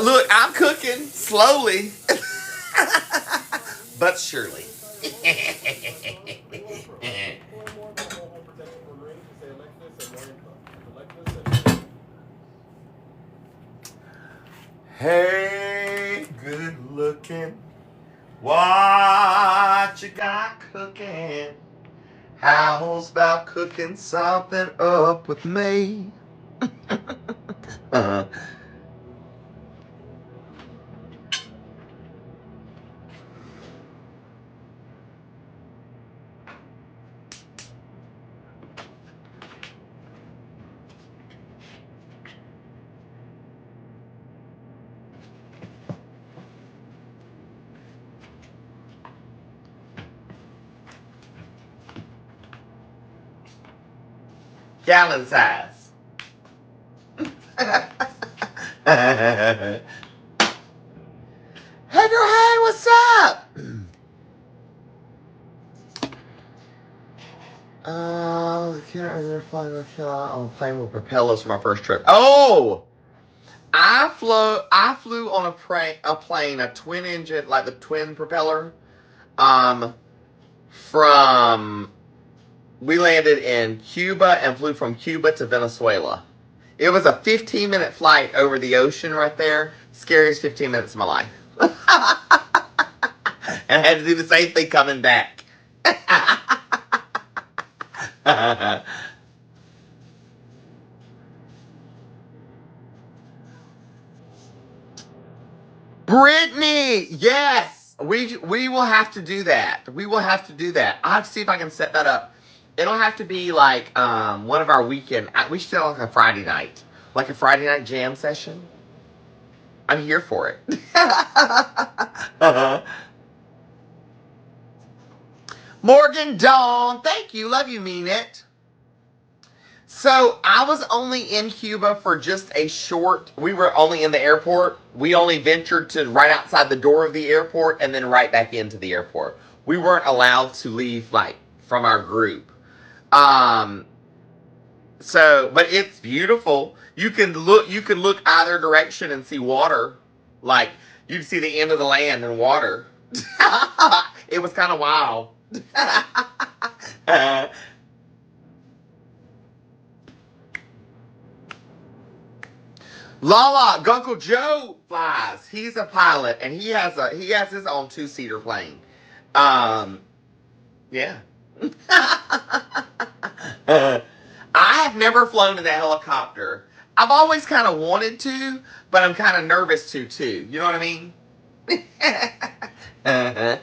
Look, I'm cooking slowly, but surely. Hey, good looking. What you got cooking? How's about cooking something up with me? uh-huh. Gallon size. Hey girl, hey, what's up? The carrier flying on a plane with propellers for my first trip. Oh, I flew on a plane, a twin engine, like the twin propeller. From we landed in Cuba and flew from Cuba to Venezuela. It was a 15-minute flight over the ocean right there. Scariest 15 minutes of my life. And I had to do the same thing coming back. Brittany, yes, we will have to do that. We will have to do that. I'll have to see if I can set that up. It'll have to be like one of our weekend. We should do like a Friday night, jam session. I'm here for it. uh-huh. Morgan Dawn, thank you, love you, mean it. So I was only in Cuba for just a short. We were only in the airport. We only ventured to right outside the door of the airport and then right back into the airport. We weren't allowed to leave like from our group. Um. So, but it's beautiful. You can look. You can look either direction and see water. Like you can see the end of the land and water. It was kind of wild. Lala, Uncle Joe flies. He's a pilot, and he has his own 2-seater plane. Yeah. I have never flown in a helicopter. I've always kind of wanted to, but I'm kind of nervous to too. You know what I mean? uh-huh.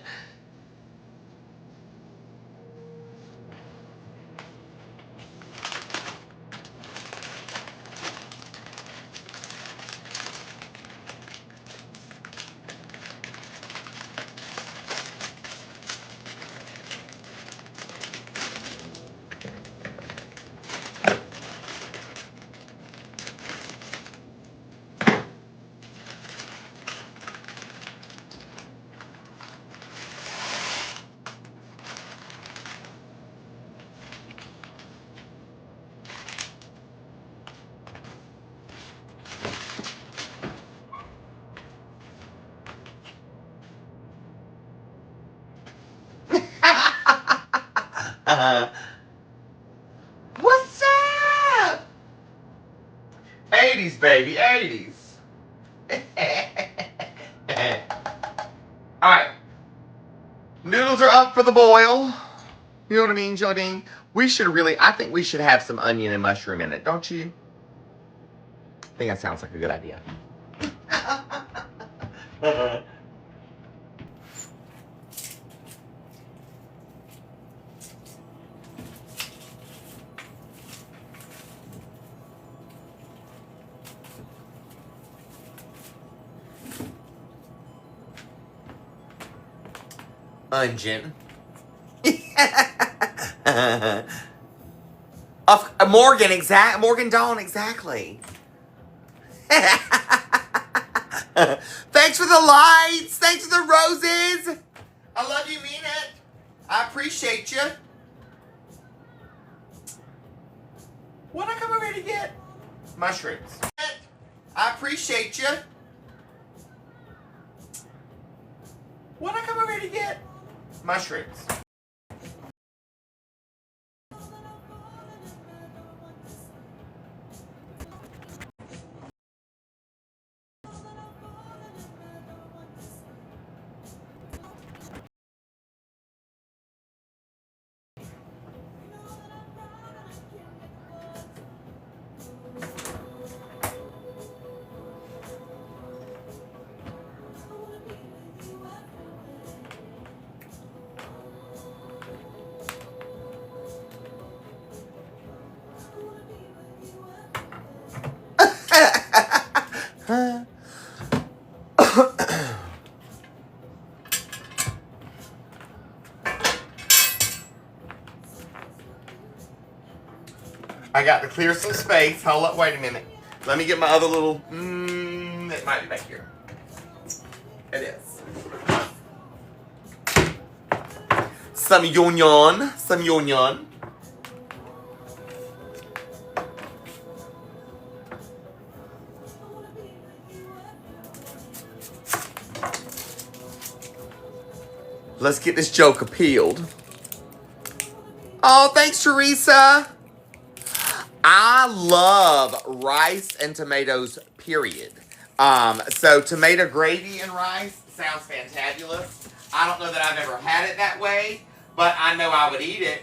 uh-huh. What's up? 80s, baby, 80s. All right. Noodles are up for the boil. You know what I mean, Jodine? I think we should have some onion and mushroom in it, don't you? I think that sounds like a good idea. Ungin. Of Morgan, Morgan Dawn, exactly. Thanks for the lights. Thanks for the roses. I love you, mean it. I appreciate you. What I come over here to get? Mushrooms. I appreciate you. What I come over here to get? Mushrooms. I got to clear some space. Hold up, wait a minute. Let me get my other little, it might be back here. It is. Some yon. Some yon. Let's get this joker peeled. Oh, thanks, Teresa. I love rice and tomatoes, period. So tomato gravy and rice sounds fantabulous. I don't know that I've ever had it that way, but I know I would eat it.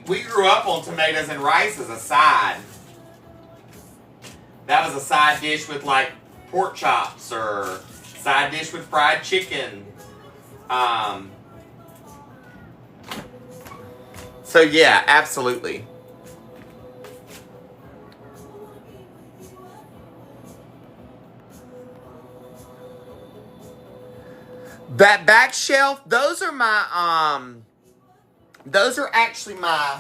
We grew up on tomatoes and rice as a side. That was a side dish with like pork chops or side dish with fried chicken. So yeah, absolutely. That back shelf, those are actually my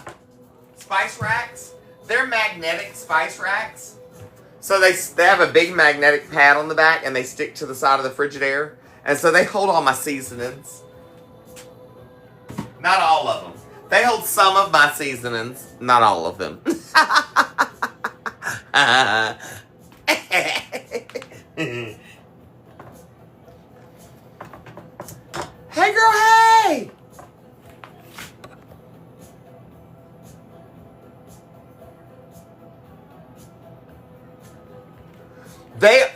spice racks. They're magnetic spice racks. So they have a big magnetic pad on the back and they stick to the side of the Frigidaire. And so they hold all my seasonings. Not all of them. They hold some of my seasonings. Not all of them. Hey girl, hey!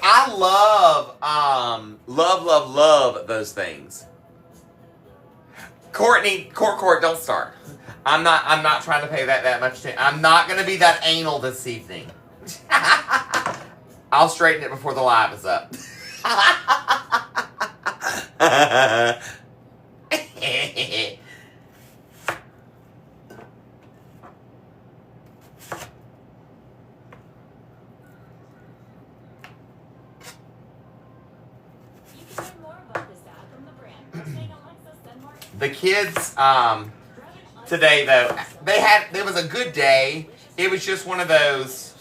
I love those things. Courtney, Court, don't start. I'm not trying to pay that much attention. I'm not gonna be that anal this evening. I'll straighten it before the live is up. The kids, today though, there was a good day. It was just one of those,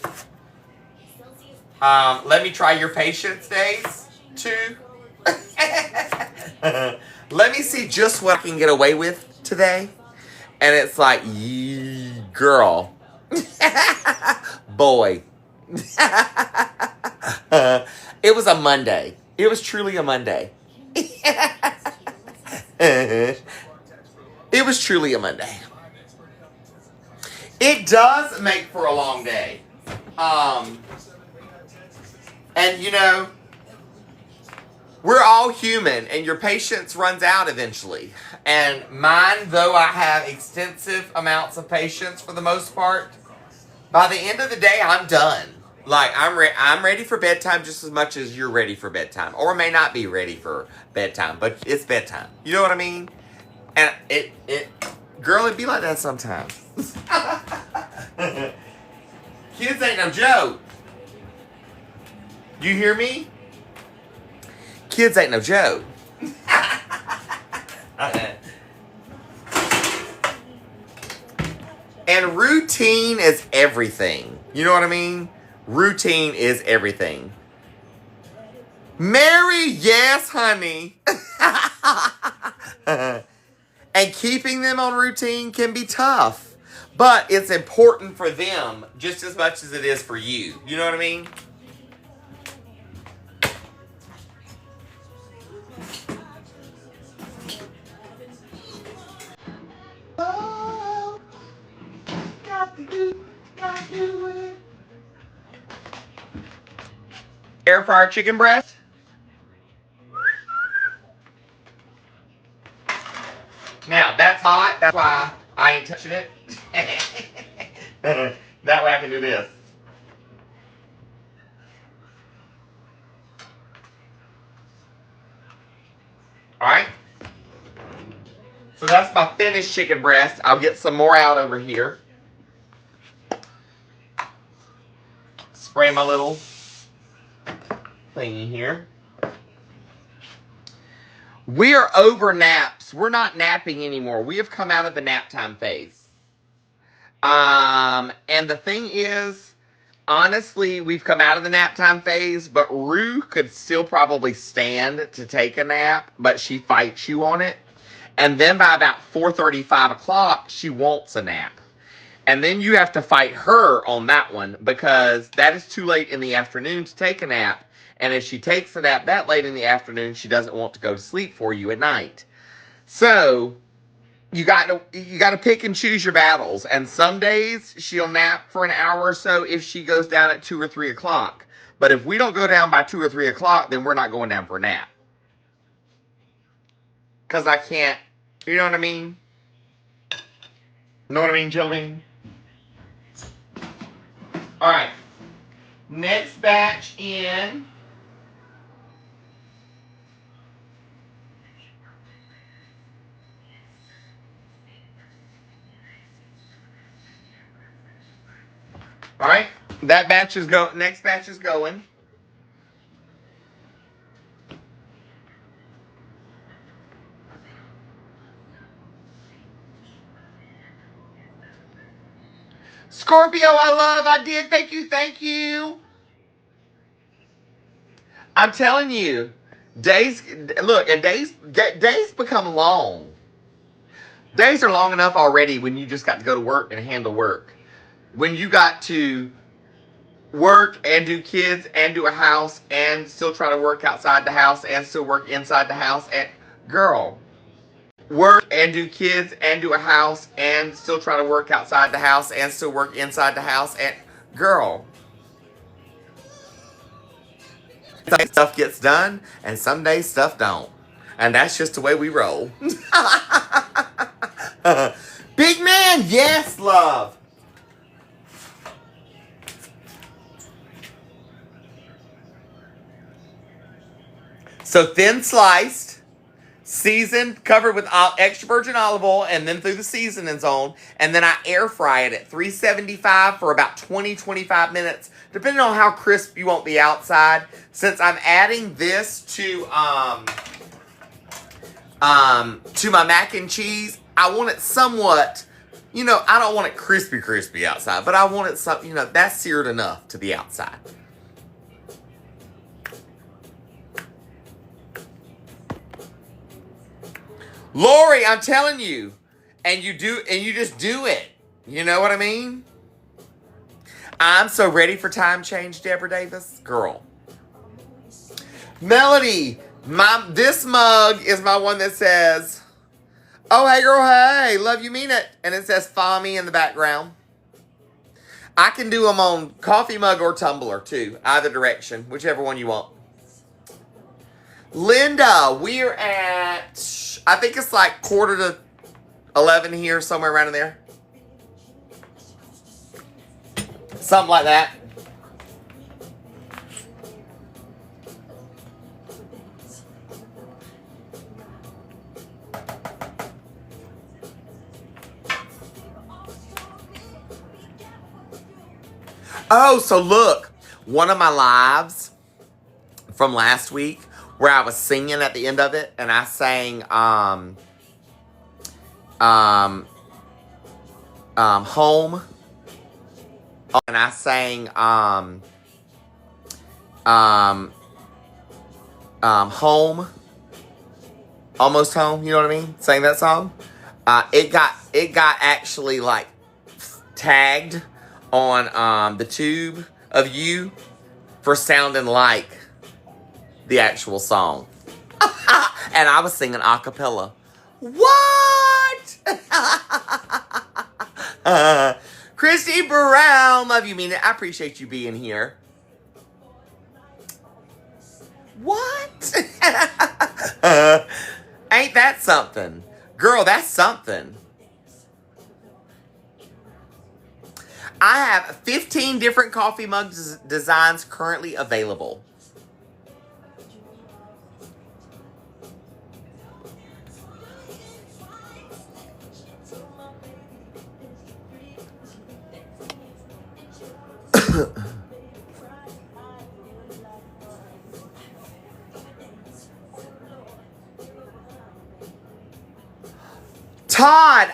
let me try your patience days, too. Let me see just what I can get away with today. And it's like, girl, boy. It was a Monday. It was truly a Monday. It was truly a Monday. It does make for a long day. And you know, we're all human and your patience runs out eventually. And mine, though I have extensive amounts of patience for the most part, by the end of the day, I'm done. Like, I'm ready for bedtime just as much as you're ready for bedtime. Or may not be ready for bedtime, but it's bedtime. You know what I mean? And girl, it be like that sometimes. Kids ain't no joke. You hear me? Kids ain't no joke. And routine is everything. You know what I mean? Routine is everything. Mary, yes, honey. And keeping them on routine can be tough. But it's important for them just as much as it is for you. You know what I mean? Oh, got to do it. Air fryer chicken breast. Now, that's hot. That's why I ain't touching it. That way I can do this. Alright? So that's my finished chicken breast. I'll get some more out over here. Spray my little thingy here. We are over naps. We're not napping anymore. We have come out of the nap time phase. And the thing is, honestly, we've come out of the nap time phase, but Rue could still probably stand to take a nap, but she fights you on it. And then by about 4:30, 5 o'clock, she wants a nap. And then you have to fight her on that one because that is too late in the afternoon to take a nap. And if she takes a nap that late in the afternoon, she doesn't want to go to sleep for you at night. So you got to pick and choose your battles. And some days she'll nap for an hour or so if she goes down at 2 or 3 o'clock. But if we don't go down by 2 or 3 o'clock, then we're not going down for a nap. Because I can't, you know what I mean? Know what I mean, Jolene? All right. Next batch in. All right. That batch is go. Next batch is going. Scorpio, I love. I did. Thank you. Thank you. I'm telling you, days. Look, and days become long. Days are long enough already when you just got to go to work and handle work. When you got to work and do kids and do a house and still try to work outside the house and still work inside the house and girl, work and do kids and do a house and still try to work outside the house and still work inside the house and girl. Some days stuff gets done and some days stuff don't. And that's just the way we roll. Big man, yes, love. So thin sliced, seasoned, covered with extra virgin olive oil, and then through the seasoning zone. And then I air fry it at 375 for about 20-25 minutes, depending on how crisp you want the outside. Since I'm adding this to my mac and cheese, I want it somewhat, I don't want it crispy outside, but I want it that's seared enough to the outside. Lori, I'm telling you, and you just do it. You know what I mean? I'm so ready for time change, Deborah Davis. Girl. Melody, this mug is my one that says, oh, hey, girl, hey, love you, mean it. And it says, follow me in the background. I can do them on coffee mug or tumbler, too. Either direction, whichever one you want. Linda, we're at, I think it's like 10:45 here, somewhere around in there. Something like that. Oh, so look, one of my lives, from last week where I was singing at the end of it, and I sang home, and I sang home, almost home. You know what I mean? Sang that song. It got actually like tagged on the tube of you for sounding like the actual song. And I was singing a cappella. What? Christy Brown, love you, mean it. I appreciate you being here. What? Ain't that something? Girl, that's something. I have 15 different coffee mug designs currently available. Todd,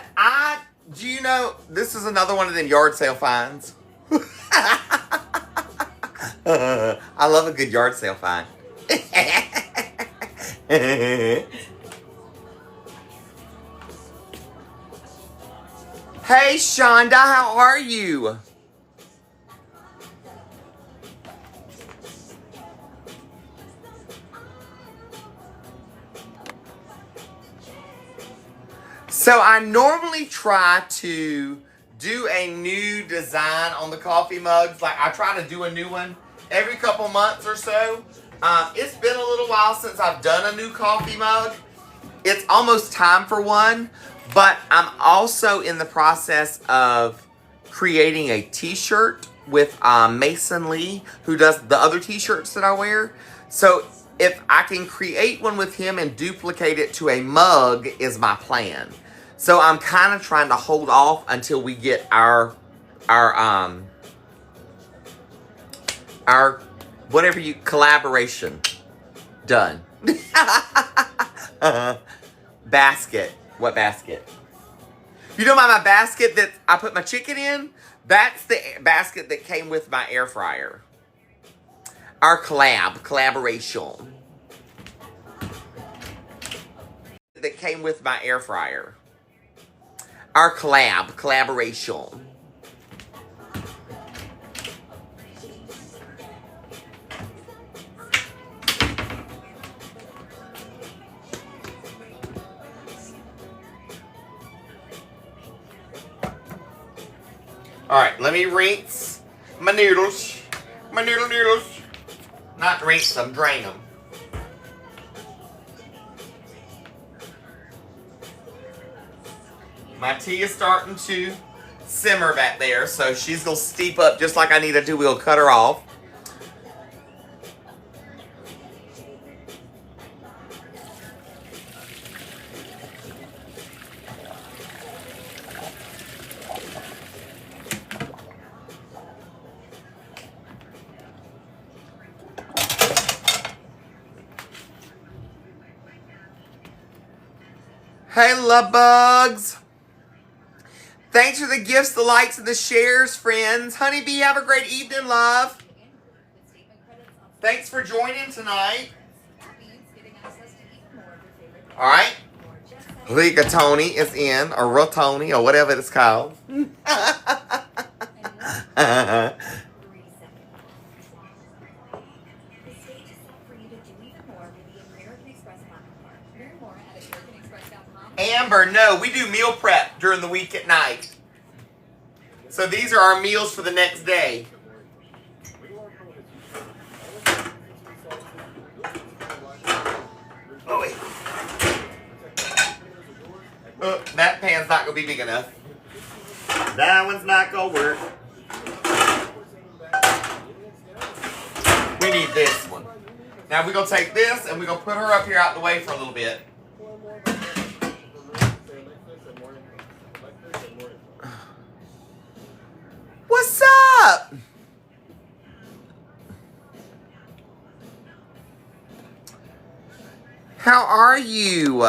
do you know, this is another one of them yard sale finds. I love a good yard sale find. Hey, Shonda, how are you? So I normally try to do a new design on the coffee mugs. Like I try to do a new one every couple months or so. It's been a little while since I've done a new coffee mug. It's almost time for one, but I'm also in the process of creating a t-shirt with Mason Lee, who does the other t-shirts that I wear. So if I can create one with him and duplicate it to a mug is my plan. So I'm kind of trying to hold off until we get our whatever collaboration done. Basket. What basket? You know my basket that I put my chicken in? That's the basket that came with my air fryer. Our collaboration. That came with my air fryer. Our collaboration. Alright, let me rinse my noodles. My noodles. Not rinse them, drain them. My tea is starting to simmer back there, so she's going to steep up just like I need to do. We'll cut her off. Hey, love bugs. Thanks for the gifts, the likes, and the shares, friends. Honeybee, have a great evening, love. Thanks for joining tonight. All right. Rigatoni is in, or Rotoni, or whatever it's called. Amber, no, we do meal prep during the week at night. So these are our meals for the next day. Oh, wait. Oh, that pan's not going to be big enough. That one's not going to work. We need this one. Now we're going to take this and we're going to put her up here out the way for a little bit. What's up? How are you?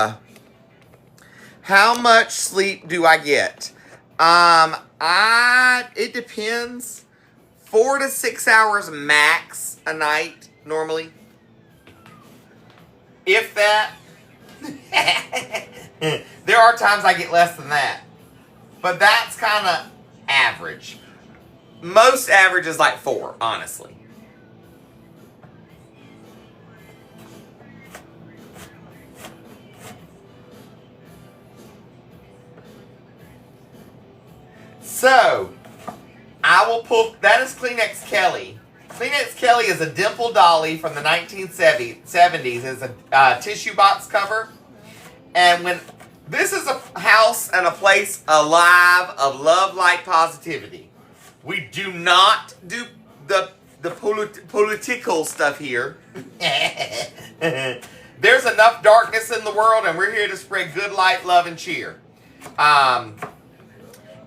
How much sleep do I get? It depends. 4 to 6 hours max a night, normally. If that. There are times I get less than that. But that's kind of average. Most average is like 4, honestly. So, I will pull, that is Kleenex Kelly. Kleenex Kelly is a dimple dolly from the 1970s. It's a tissue box cover. And when, this is a house and a place alive of love, light, positivity. We do not do the political stuff here. There's enough darkness in the world, and we're here to spread good light, love, and cheer.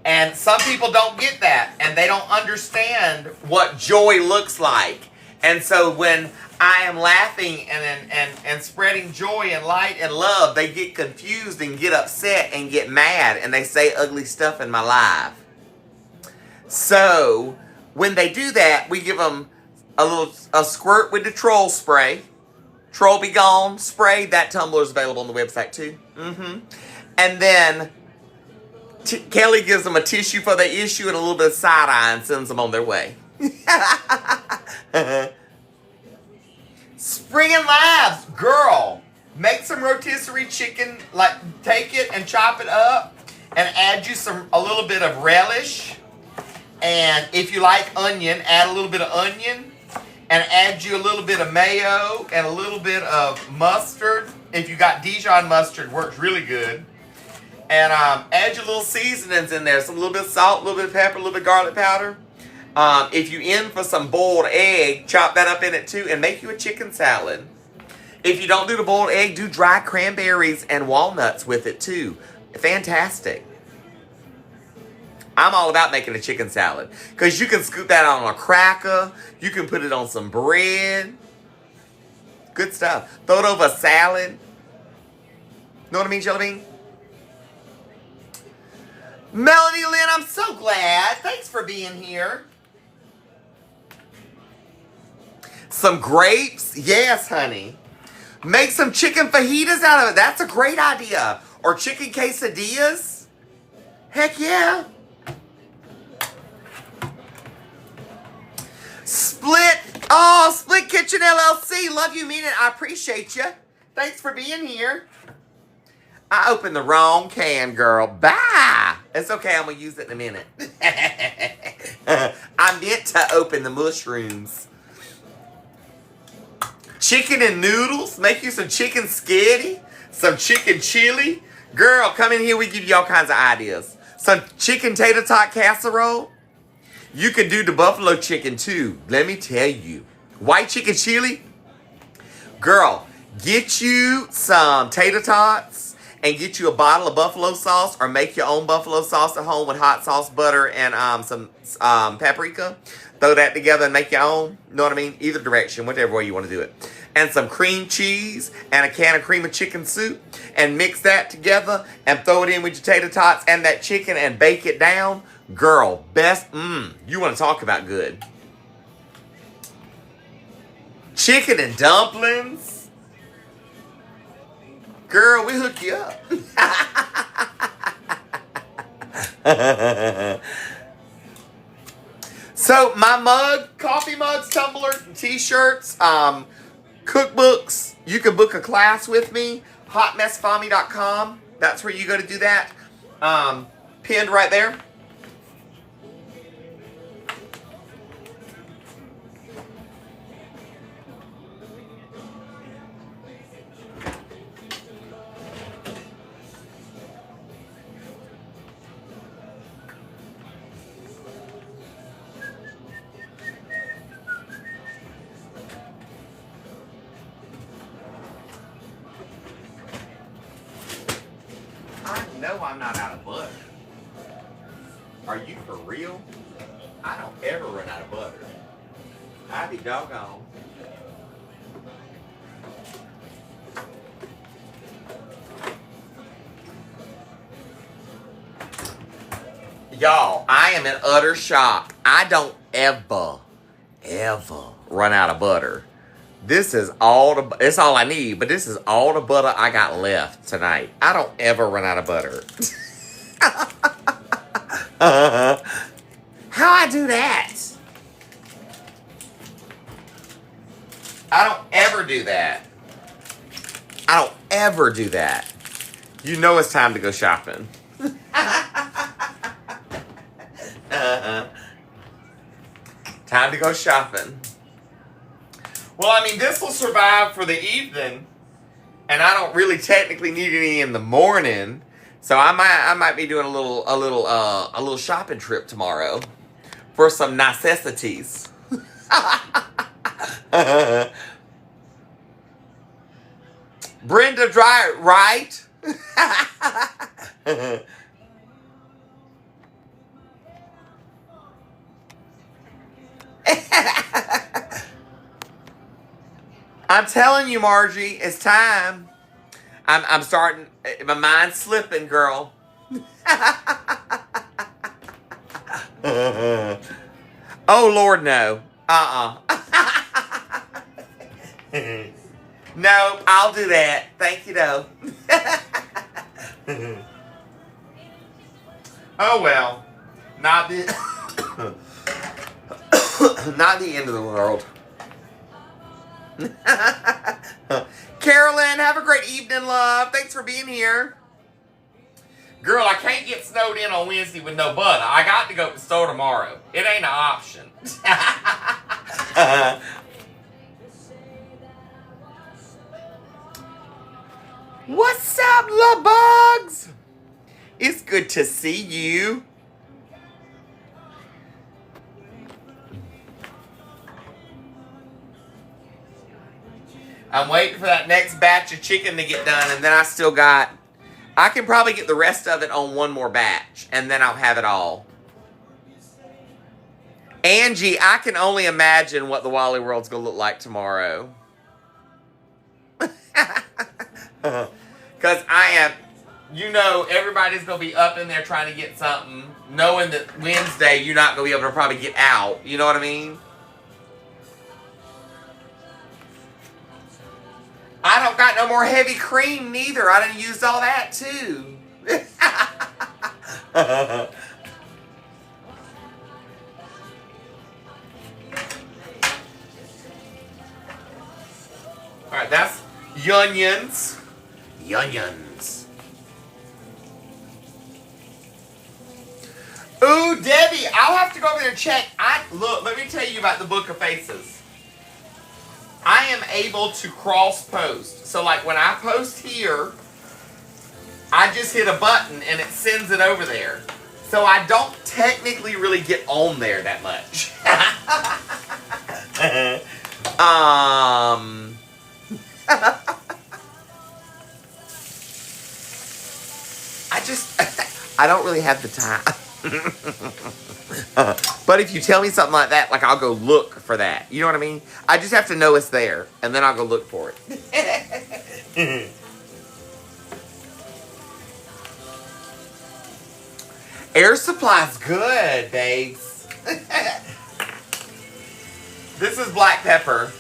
And some people don't get that, and they don't understand what joy looks like. And so when I am laughing and spreading joy and light and love, they get confused and get upset and get mad, and they say ugly stuff in my life. So when they do that, we give them a squirt with the troll spray. Troll Be Gone spray. That tumbler is available on the website too. And then Kelly gives them a tissue for the issue and a little bit of side-eye and sends them on their way. Spring and Labs, girl, make some rotisserie chicken, like take it and chop it up and add you a little bit of relish. And if you like onion, add a little bit of onion and add you a little bit of mayo and a little bit of mustard. If you got Dijon mustard, works really good. And add your little seasonings in there. Some little bit of salt, a little bit of pepper, a little bit of garlic powder. If you in for some boiled egg, chop that up in it too and make you a chicken salad. If you don't do the boiled egg, do dry cranberries and walnuts with it too. Fantastic. I'm all about making a chicken salad. Because you can scoop that on a cracker. You can put it on some bread. Good stuff. Throw it over a salad. Know what I mean, Jelly Bean? Melody Lynn, I'm so glad. Thanks for being here. Some grapes? Yes, honey. Make some chicken fajitas out of it. That's a great idea. Or chicken quesadillas. Heck yeah. Split Kitchen LLC. Love you, mean it. I appreciate you. Thanks for being here. I opened the wrong can, girl. Bye. It's okay. I'm going to use it in a minute. I meant to open the mushrooms. Chicken and noodles. Make you some chicken sketty. Some chicken chili. Girl, come in here. We give you all kinds of ideas. Some chicken tater tot casserole. You can do the buffalo chicken too. Let me tell you. White chicken chili. Girl, get you some tater tots and get you a bottle of buffalo sauce or make your own buffalo sauce at home with hot sauce, butter, and some paprika. Throw that together and make your own. You know what I mean? Either direction, whichever way you want to do it. And some cream cheese and a can of cream of chicken soup. And mix that together and throw it in with your tater tots and that chicken and bake it down. Girl, best, you want to talk about good. Chicken and dumplings. Girl, we hook you up. So, my mug, coffee mugs, tumblers, t-shirts, cookbooks. You can book a class with me. hotmessfami.com. That's where you go to do that. Pinned right there. No, I'm not out of butter. Are you for real? I don't ever run out of butter. I be doggone. Y'all, I am in utter shock. I don't ever run out of butter. This is it's all I need, but this is all the butter I got left tonight. I don't ever run out of butter. How I do that? I don't ever do that. I don't ever do that. You know it's time to go shopping. Time to go shopping. Well, I mean, this will survive for the evening, and I don't really technically need any in the morning, so I might be doing a little shopping trip tomorrow for some necessities. Brenda Dry, right? I'm telling you, Margie, it's time. I'm starting. My mind's slipping, girl. Oh Lord, no. No, I'll do that. Thank you, though. Oh well, not the not the end of the world. Carolyn, have a great evening, love. Thanks for being here. Girl, I can't get snowed in on Wednesday with no butter. I got to go to the store tomorrow. It ain't an option. What's up, love bugs? It's good to see you. I'm waiting for that next batch of chicken to get done, and then I can probably get the rest of it on one more batch, and then I'll have it all. Angie, I can only imagine what the Wally World's gonna look like tomorrow. Because everybody's gonna be up in there trying to get something, knowing that Wednesday you're not gonna be able to probably get out. You know what I mean? I don't got no more heavy cream neither. I done used all that too. Alright, that's Yunyuns. Yunyuns. Ooh, Debbie, I'll have to go over there and check. Look, let me tell you about the Book of Faces. I am able to cross post. So like when I post here, I just hit a button and it sends it over there. So I don't technically really get on there that much. I don't really have the time. But if you tell me something like that, like I'll go look for that. You know what I mean? I just have to know it's there, and then I'll go look for it. Air supply's good, babes. This is black pepper.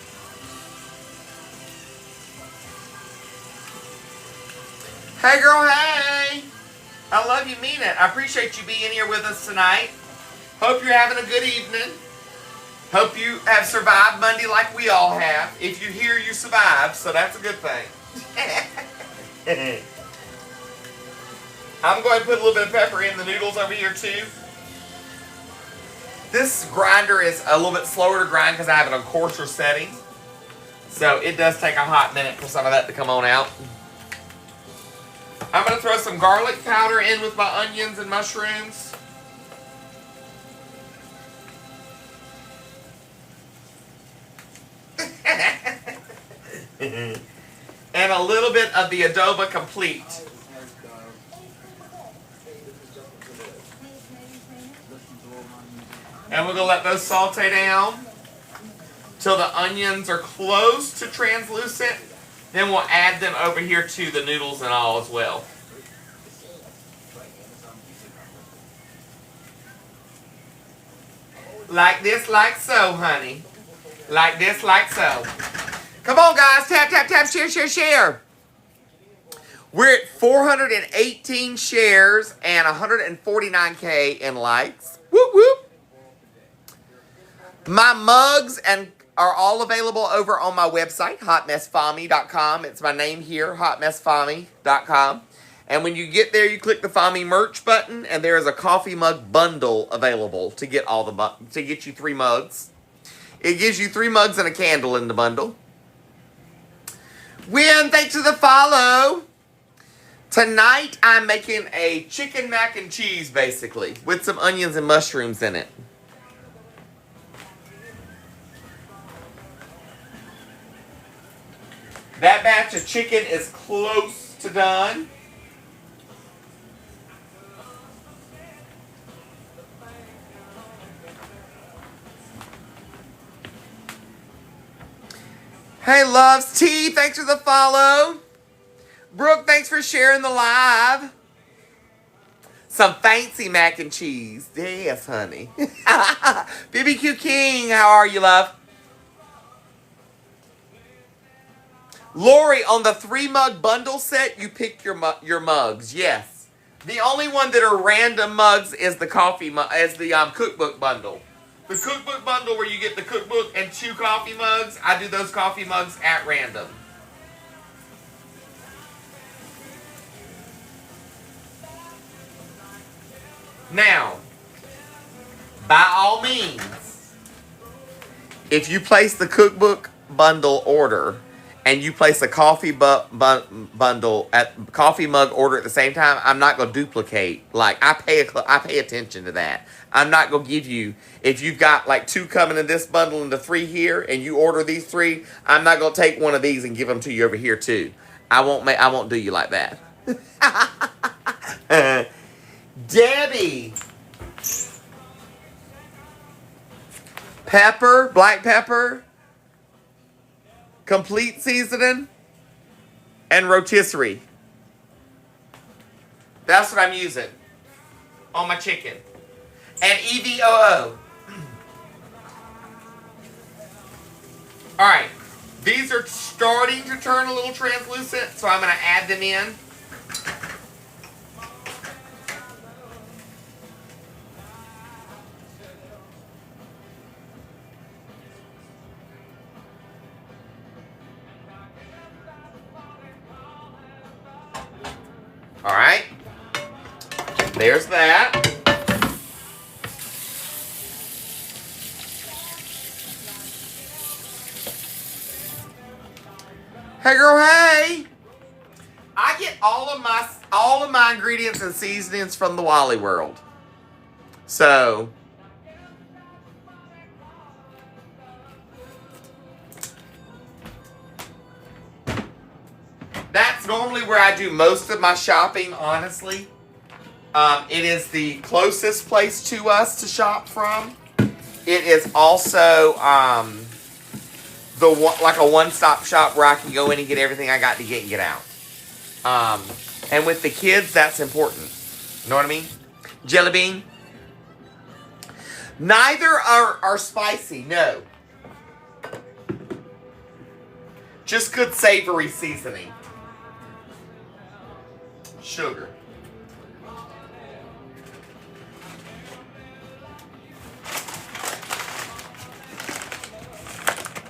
Hey girl, hey! I love you, mean it. I appreciate you being here with us tonight. Hope you're having a good evening. Hope you have survived Monday like we all have. If you're here, you survived, so that's a good thing. I'm going to put a little bit of pepper in the noodles over here too. This grinder is a little bit slower to grind because I have it on coarser setting. So it does take a hot minute for some of that to come on out. I'm going to throw some garlic powder in with my onions and mushrooms. And a little bit of the adobo complete. And we're going to let those saute down till the onions are close to translucent. Then we'll add them over here to the noodles and all as well. Like this, like so, honey. Like this, like so. Come on, guys. Tap, tap, tap, share, share, share. We're at 418 shares and 149K in likes. Whoop, whoop. My mugs are all available over on my website, hotmessfami.com. It's my name here, hotmessfami.com. And when you get there, you click the Fami merch button, and there is a coffee mug bundle available to get to get you 3 mugs. It gives you 3 mugs and a candle in the bundle. Win, thanks for the follow. Tonight, I'm making a chicken mac and cheese, basically, with some onions and mushrooms in it. That batch of chicken is close to done. Hey, Loves T, thanks for the follow. Brooke, thanks for sharing the live. Some fancy mac and cheese. Yes, honey. BBQ King, how are you, love? Lori, on the 3-mug bundle set, you pick your mugs. Yes. The only one that are random mugs is the cookbook bundle. The cookbook bundle where you get the cookbook and 2 coffee mugs, I do those coffee mugs at random. Now, by all means, if you place the cookbook bundle order and you place a coffee bundle at coffee mug order at the same time, I'm not going to duplicate. Like, I pay attention to that. I'm not going to give you, if you've got like 2 coming in this bundle and the 3 here, and you order these 3, I'm not going to take one of these and give them to you over here too. I won't do you like that. Debbie. Pepper, black pepper, complete seasoning, and rotisserie. That's what I'm using on my chicken. And EVOO. Alright, these are starting to turn a little translucent, so I'm going to add them in. Alright, there's that. Hey girl, hey! I get all of my ingredients and seasonings from the Wally World. So that's normally where I do most of my shopping, honestly. It is the closest place to us to shop from. It is also like a one-stop shop where I can go in and get everything I got to get and get out. And with the kids, that's important. You know what I mean? Jelly bean. Neither are spicy, no. Just good savory seasoning. Sugar.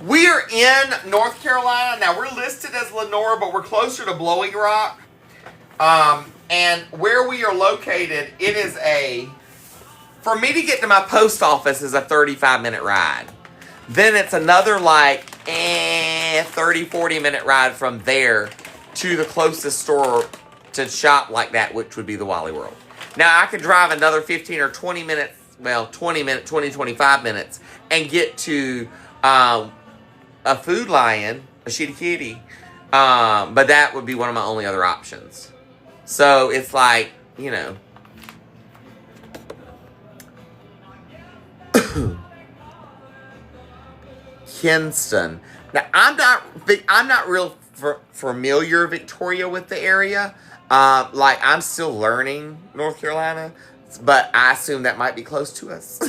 We are in North Carolina. Now, we're listed as Lenora, but we're closer to Blowing Rock. And where we are located, it is for me to get to my post office is a 35-minute ride. Then it's another 30, 40-minute ride from there to the closest store to shop like that, which would be the Wally World. Now, I could drive another 15 or 20 minutes, 25 minutes, and get to a Food Lion, a Sheeta Kitty, but that would be one of my only other options. So it's like, you know. Kinston. Now I'm not real familiar, Victoria, with the area. I'm still learning North Carolina, but I assume that might be close to us.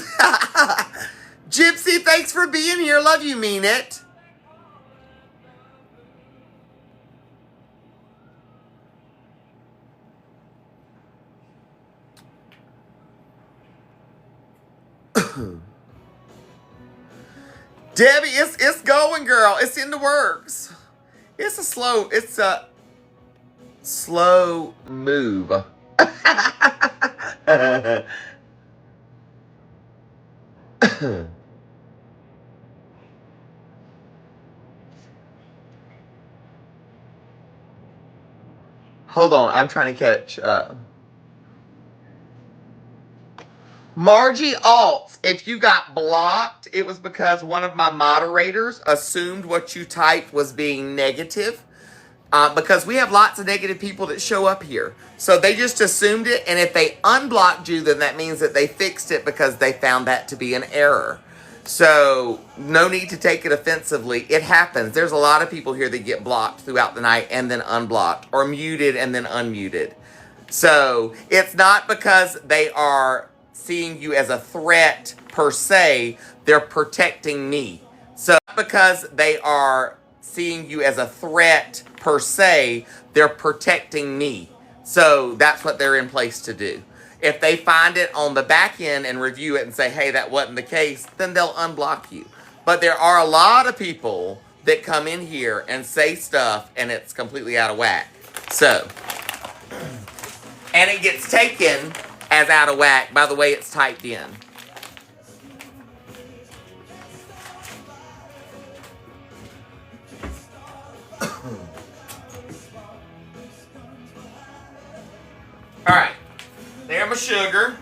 Gypsy, thanks for being here. Love you, mean it. Debbie, it's going, girl. It's in the works. It's a slow move. Hold on, I'm trying to catch Margie Alt, if you got blocked, it was because one of my moderators assumed what you typed was being negative. Because we have lots of negative people that show up here. So they just assumed it, and if they unblocked you, then that means that they fixed it because they found that to be an error. So no need to take it offensively. It happens. There's a lot of people here that get blocked throughout the night and then unblocked, or muted and then unmuted. So it's not because they are seeing you as a threat per se, they're protecting me. So because they are seeing you as a threat per se, they're protecting me. So that's what they're in place to do. If they find it on the back end and review it and say, hey, that wasn't the case, then they'll unblock you. But there are a lot of people that come in here and say stuff and it's completely out of whack. So, and it gets taken as out of whack by the way it's typed in. All right, there my sugar.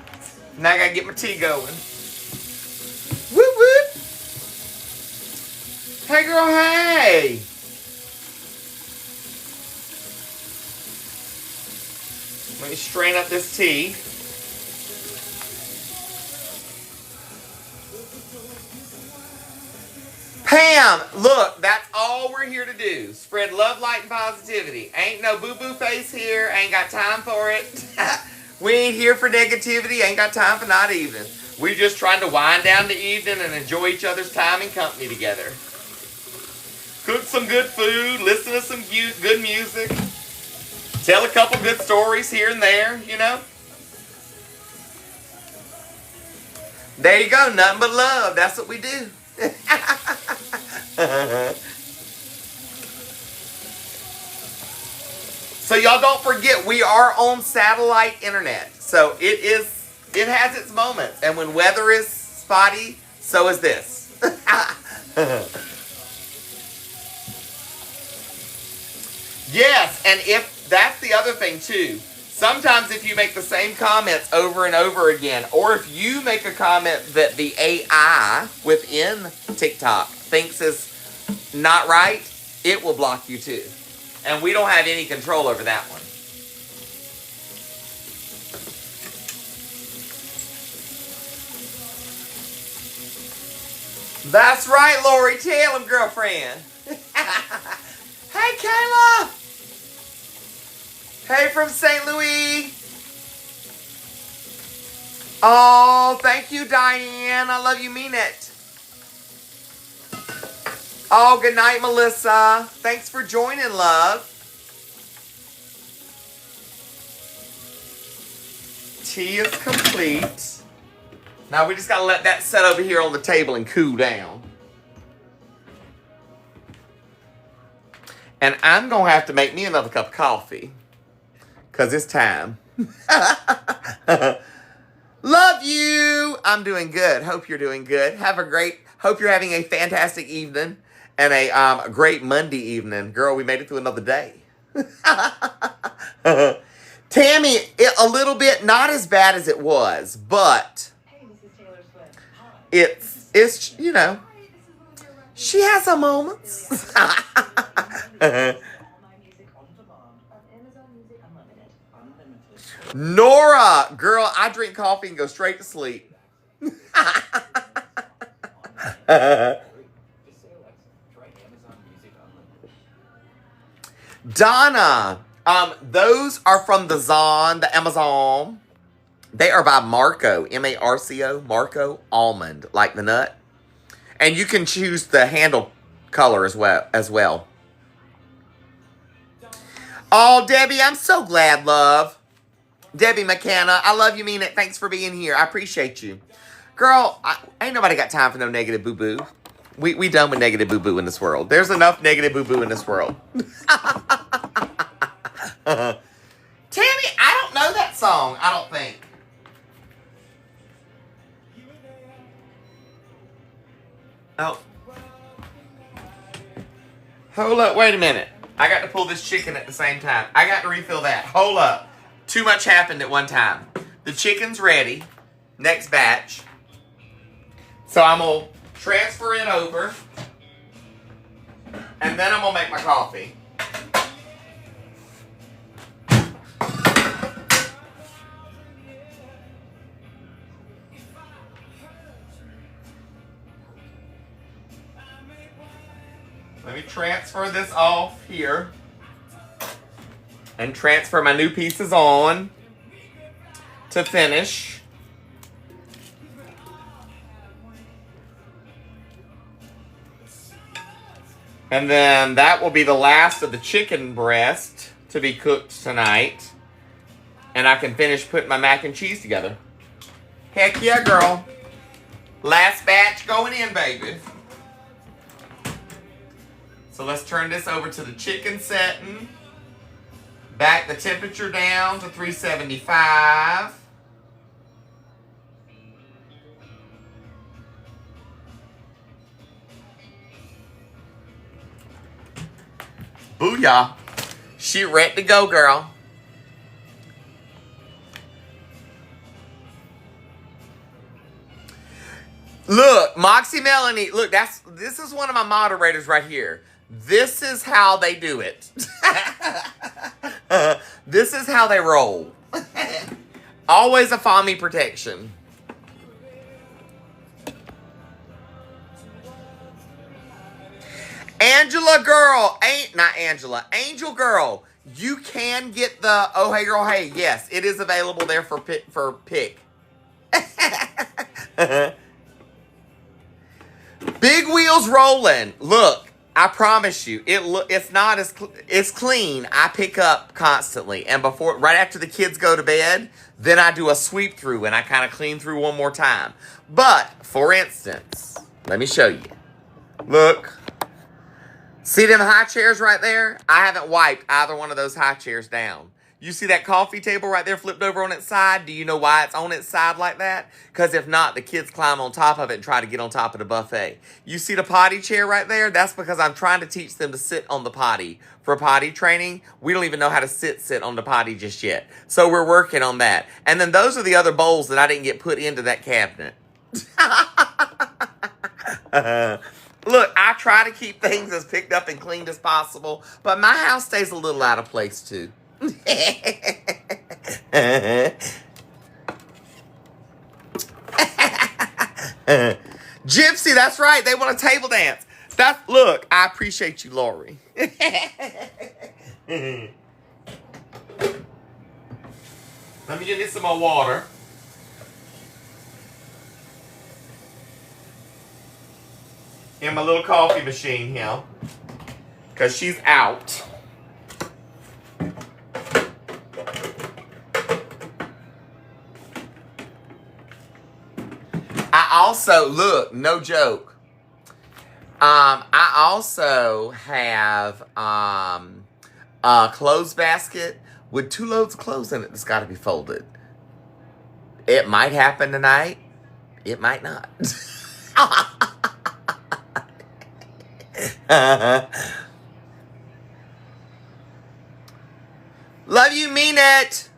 Now I gotta get my tea going. Whoop whoop. Hey girl, hey. Let me strain up this tea. Pam, look, that's all we're here to do. Spread love, light, and positivity. Ain't no boo-boo face here. Ain't got time for it. We ain't here for negativity. Ain't got time for not even. We're just trying to wind down the evening and enjoy each other's time and company together. Cook some good food. Listen to some good music. Tell a couple good stories here and there, you know. There you go. Nothing but love. That's what we do. So y'all don't forget, we are on satellite internet. So it has its moments. And when weather is spotty, so is this. Yes, and if that's the other thing too. Sometimes if you make the same comments over and over again, or if you make a comment that the AI within TikTok thinks is not right, it will block you too. And we don't have any control over that one. That's right, Lori. Tell him, girlfriend. Hey, Kayla. Hey, from St. Louis. Oh, thank you, Diane. I love you, mean it. Oh, good night, Melissa. Thanks for joining, love. Tea is complete. Now we just gotta let that set over here on the table and cool down. And I'm gonna have to make me another cup of coffee. Because it's time. Love you. I'm doing good. Hope you're doing good. Hope you're having a fantastic evening. And a great Monday evening. Girl, we made it through another day. Tammy, a little bit, not as bad as it was. But it's you know, she has her moments. Nora, girl, I drink coffee and go straight to sleep. Donna, those are from the Amazon. They are by Marco, M-A-R-C-O, Marco Almond, like the nut. And you can choose the handle color as well. Oh, Debbie, I'm so glad, love. Debbie McKenna, I love you, mean it. Thanks for being here. I appreciate you. Girl, ain't nobody got time for no negative boo-boo. We done with negative boo-boo in this world. There's enough negative boo-boo in this world. Tammy, I don't know that song, I don't think. Oh. Hold up, wait a minute. I got to pull this chicken at the same time. I got to refill that. Hold up. Too much happened at one time. The chicken's ready. Next batch. So I'm going to transfer it over. And then I'm going to make my coffee. Let me transfer this off here. And transfer my new pieces on to finish. And then that will be the last of the chicken breast to be cooked tonight. And I can finish putting my mac and cheese together. Heck yeah, girl. Last batch going in, baby. So let's turn this over to the chicken setting. Back the temperature down to 375. Booyah. She ready to go, girl. Look, Moxie Melanie, look, this is one of my moderators right here. This is how they do it. This is how they roll. Always a FOMI protection. Angela girl, Angel girl, you can get the Oh Hey Girl Hey. Yes, it is available there for pick. Big wheels rolling. Look, I promise you, it's not it's clean. I pick up constantly, and right after the kids go to bed, then I do a sweep through and I kind of clean through one more time. But for instance, let me show you. Look. See them high chairs right there? I haven't wiped either one of those high chairs down. You see that coffee table right there flipped over on its side? Do you know why it's on its side like that? Because if not, the kids climb on top of it and try to get on top of the buffet. You see the potty chair right there? That's because I'm trying to teach them to sit on the potty. For potty training, we don't even know how to sit on the potty just yet. So we're working on that. And then those are the other bowls that I didn't get put into that cabinet. Look, I try to keep things as picked up and cleaned as possible, but my house stays a little out of place too. Gypsy, that's right. They want a table dance. Look, I appreciate you, Lori. Let me get me some more water. In my little coffee machine here. Because she's out. I also, look, no joke. I also have a clothes basket with 2 loads of clothes in it that's got to be folded. It might happen tonight. It might not. Love you, mean it.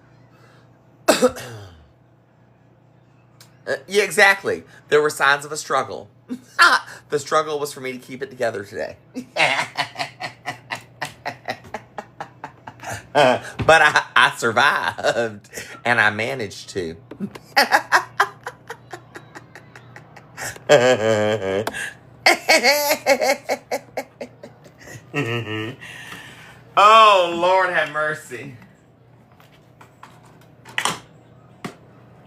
Yeah, exactly. There were signs of a struggle. The struggle was for me to keep it together today. But I survived, and I managed to. Oh, Lord have mercy.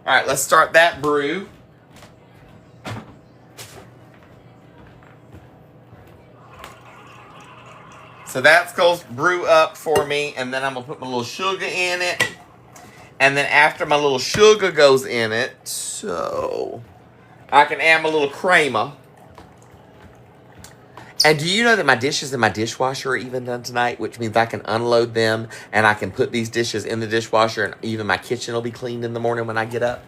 All right, let's start that brew. So that's going to brew up for me. And then I'm going to put my little sugar in it. And then after my little sugar goes in it, so I can add my little creamer. And do you know that my dishes in my dishwasher are even done tonight? Which means I can unload them and I can put these dishes in the dishwasher and even my kitchen will be cleaned in the morning when I get up.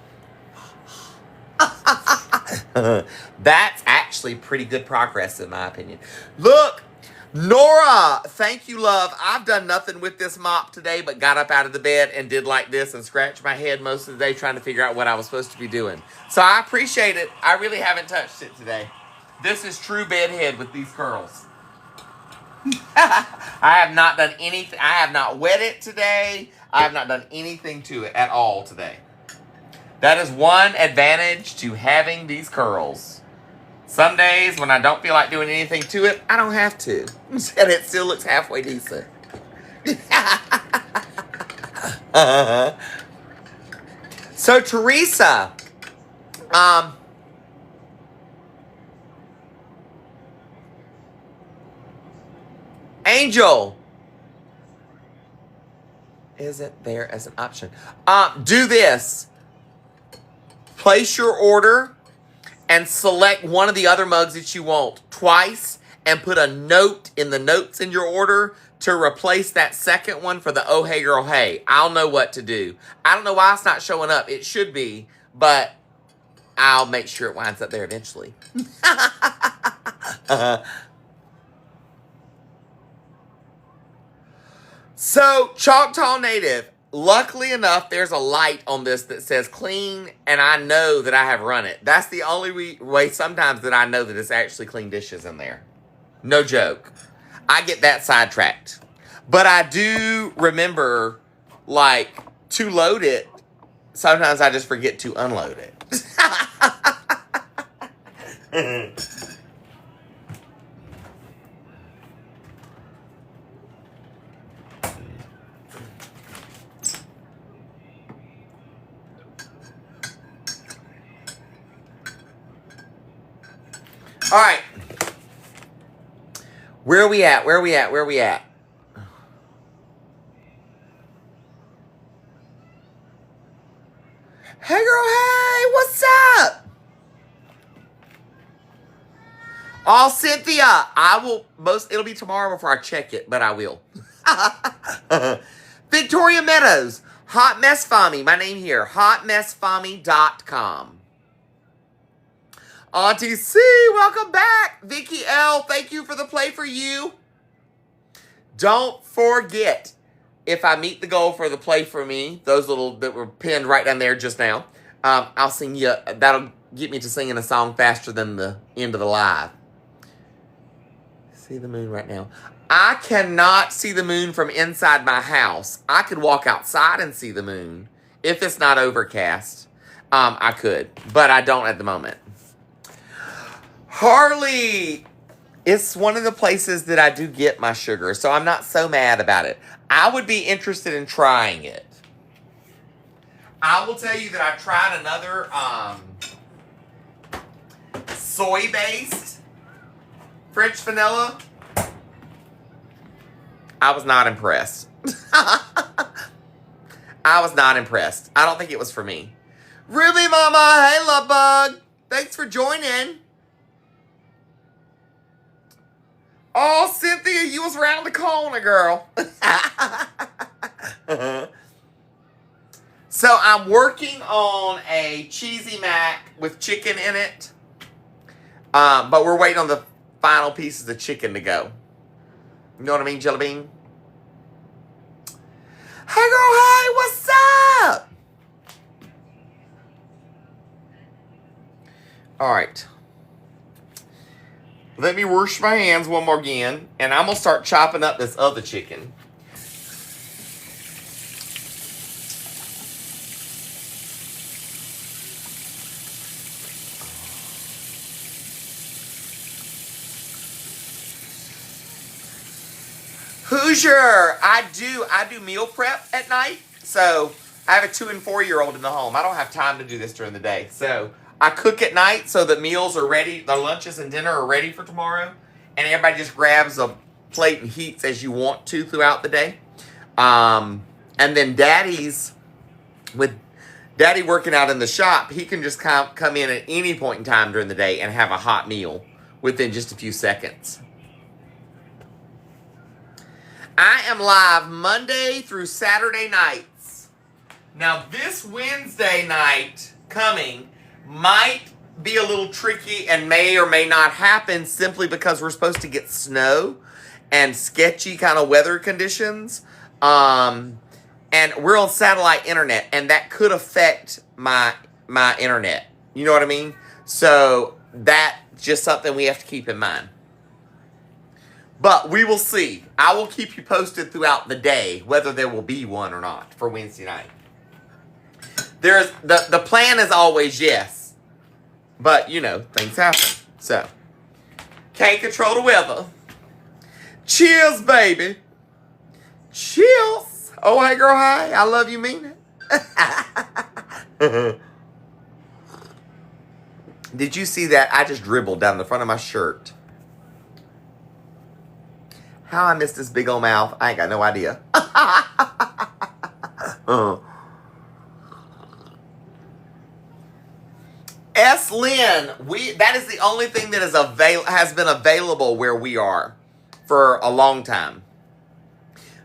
That's actually pretty good progress in my opinion. Look, Nora, thank you, love. I've done nothing with this mop today but got up out of the bed and did like this and scratched my head most of the day trying to figure out what I was supposed to be doing. So I appreciate it. I really haven't touched it today. This is true bedhead with these curls. I have not done anything. I have not wet it today. I have not done anything to it at all today. That is one advantage to having these curls. Some days when I don't feel like doing anything to it, I don't have to. And it still looks halfway decent. So Teresa, Angel, is it there as an option? Do this. Place your order and select one of the other mugs that you want twice and put a note in the notes in your order to replace that second one for the oh hey girl hey. I'll know what to do. I don't know why it's not showing up. It should be, but I'll make sure it winds up there eventually. So, Choctaw Native, luckily enough, there's a light on this that says clean, and I know that I have run it. That's the only way sometimes that I know that it's actually clean dishes in there. No joke. I get that sidetracked. But I do remember, like, to load it, sometimes I just forget to unload it. All right. Where are we at? Where are we at? Where are we at? Hey, girl, hey, what's up? Oh, Cynthia, I will it'll be tomorrow before I check it, but I will. Victoria Meadows, Hot Mess Fami, my name here, hotmessfami.com. Auntie C, welcome back. Vicky L, thank you for the play for you. Don't forget, if I meet the goal for the play for me, those little that were pinned right down there just now, I'll sing you, that'll get me to singing a song faster than the end of the live. See the moon right now. I cannot see the moon from inside my house. I could walk outside and see the moon. If it's not overcast, I could, but I don't at the moment. Harley, it's one of the places that I do get my sugar, so I'm not so mad about it. I would be interested in trying it. I will tell you that I tried another soy-based French vanilla. I was not impressed. I was not impressed. I don't think it was for me. Ruby Mama, hey love bug. Thanks for joining. Oh, Cynthia, you was around the corner, girl. So I'm working on a cheesy mac with chicken in it. But we're waiting on the final pieces of chicken to go. You know what I mean, Jelly Bean? Hey, girl, hey, what's up? All right. Let me wash my hands one more again, and I'm going to start chopping up this other chicken. Hoosier, I do meal prep at night, so I have a 2- and 4-year-old in the home. I don't have time to do this during the day, so I cook at night so that meals are ready, the lunches and dinner are ready for tomorrow, and everybody just grabs a plate and heats as you want to throughout the day. And then with Daddy working out in the shop, he can just come in at any point in time during the day and have a hot meal within just a few seconds. I am live Monday through Saturday nights. Now, this Wednesday night coming might be a little tricky and may or may not happen simply because we're supposed to get snow and sketchy kind of weather conditions. And we're on satellite internet, and that could affect my internet. You know what I mean? So that's just something we have to keep in mind. But we will see. I will keep you posted throughout the day whether there will be one or not for Wednesday night. There's the plan is always yes. But, you know, things happen. So, can't control the weather. Cheers, baby. Cheers. Oh, hey, girl, hi. I love you, mean it. Did you see that? I just dribbled down the front of my shirt. How I missed this big old mouth, I ain't got no idea. S. Lynn, that is the only thing that has been available where we are for a long time.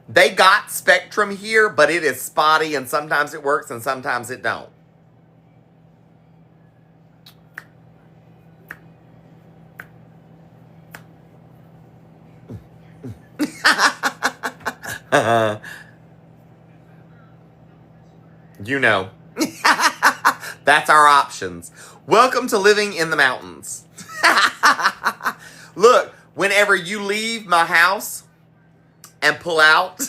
They got Spectrum here, but it is spotty, and sometimes it works and sometimes it don't. You know. That's our options. Welcome to living in the mountains. Look, whenever you leave my house and pull out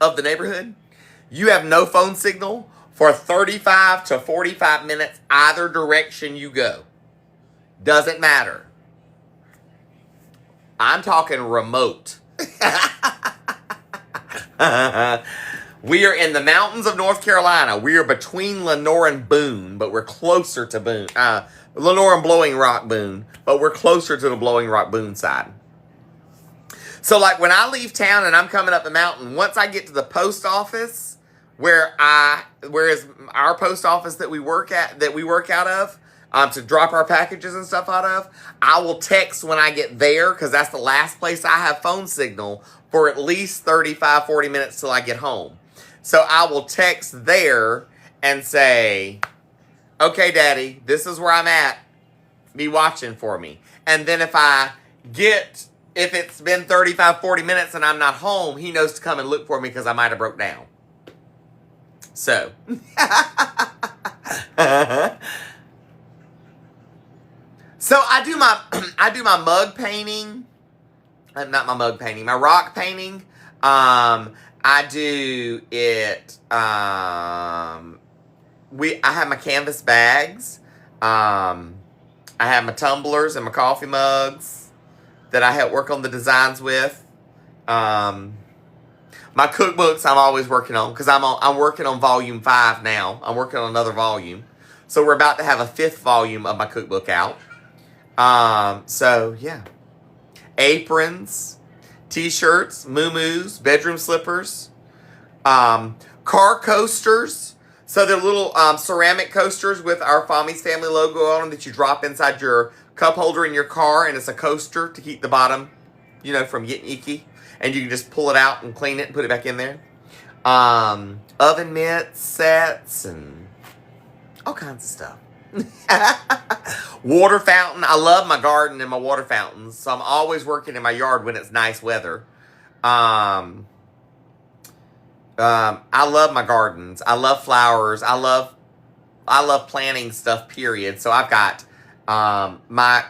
of the neighborhood, you have no phone signal for 35 to 45 minutes either direction you go. Doesn't matter. I'm talking remote. We are in the mountains of North Carolina. We are between Lenore and Boone, but we're closer to Boone. Lenore and Blowing Rock Boone, but we're closer to the Blowing Rock Boone side. So, like, when I leave town and I'm coming up the mountain, once I get to the post office, where is our post office that we work out of, to drop our packages and stuff out of, I will text when I get there, because that's the last place I have phone signal for at least 35, 40 minutes till I get home. So I will text there and say, okay, Daddy, this is where I'm at. Be watching for me. And then if it's been 35, 40 minutes and I'm not home, he knows to come and look for me because I might have broke down. So. So I do my mug painting. Not my mug painting, my rock painting. I do it. I have my canvas bags. I have my tumblers and my coffee mugs that I help work on the designs with. My cookbooks I'm always working on because I'm working on volume 5 now. I'm working on another volume, so we're about to have a 5th volume of my cookbook out. So yeah, aprons. T-shirts, muumuus, bedroom slippers, car coasters. So they're little ceramic coasters with our Fami's family logo on them that you drop inside your cup holder in your car, and it's a coaster to keep the bottom, from getting icky. And you can just pull it out and clean it and put it back in there. Oven mitts, sets, and all kinds of stuff. Water fountain. I love my garden and my water fountains, so I'm always working in my yard when it's nice weather. I love my gardens. I love flowers. I love planting stuff, period. So I've got my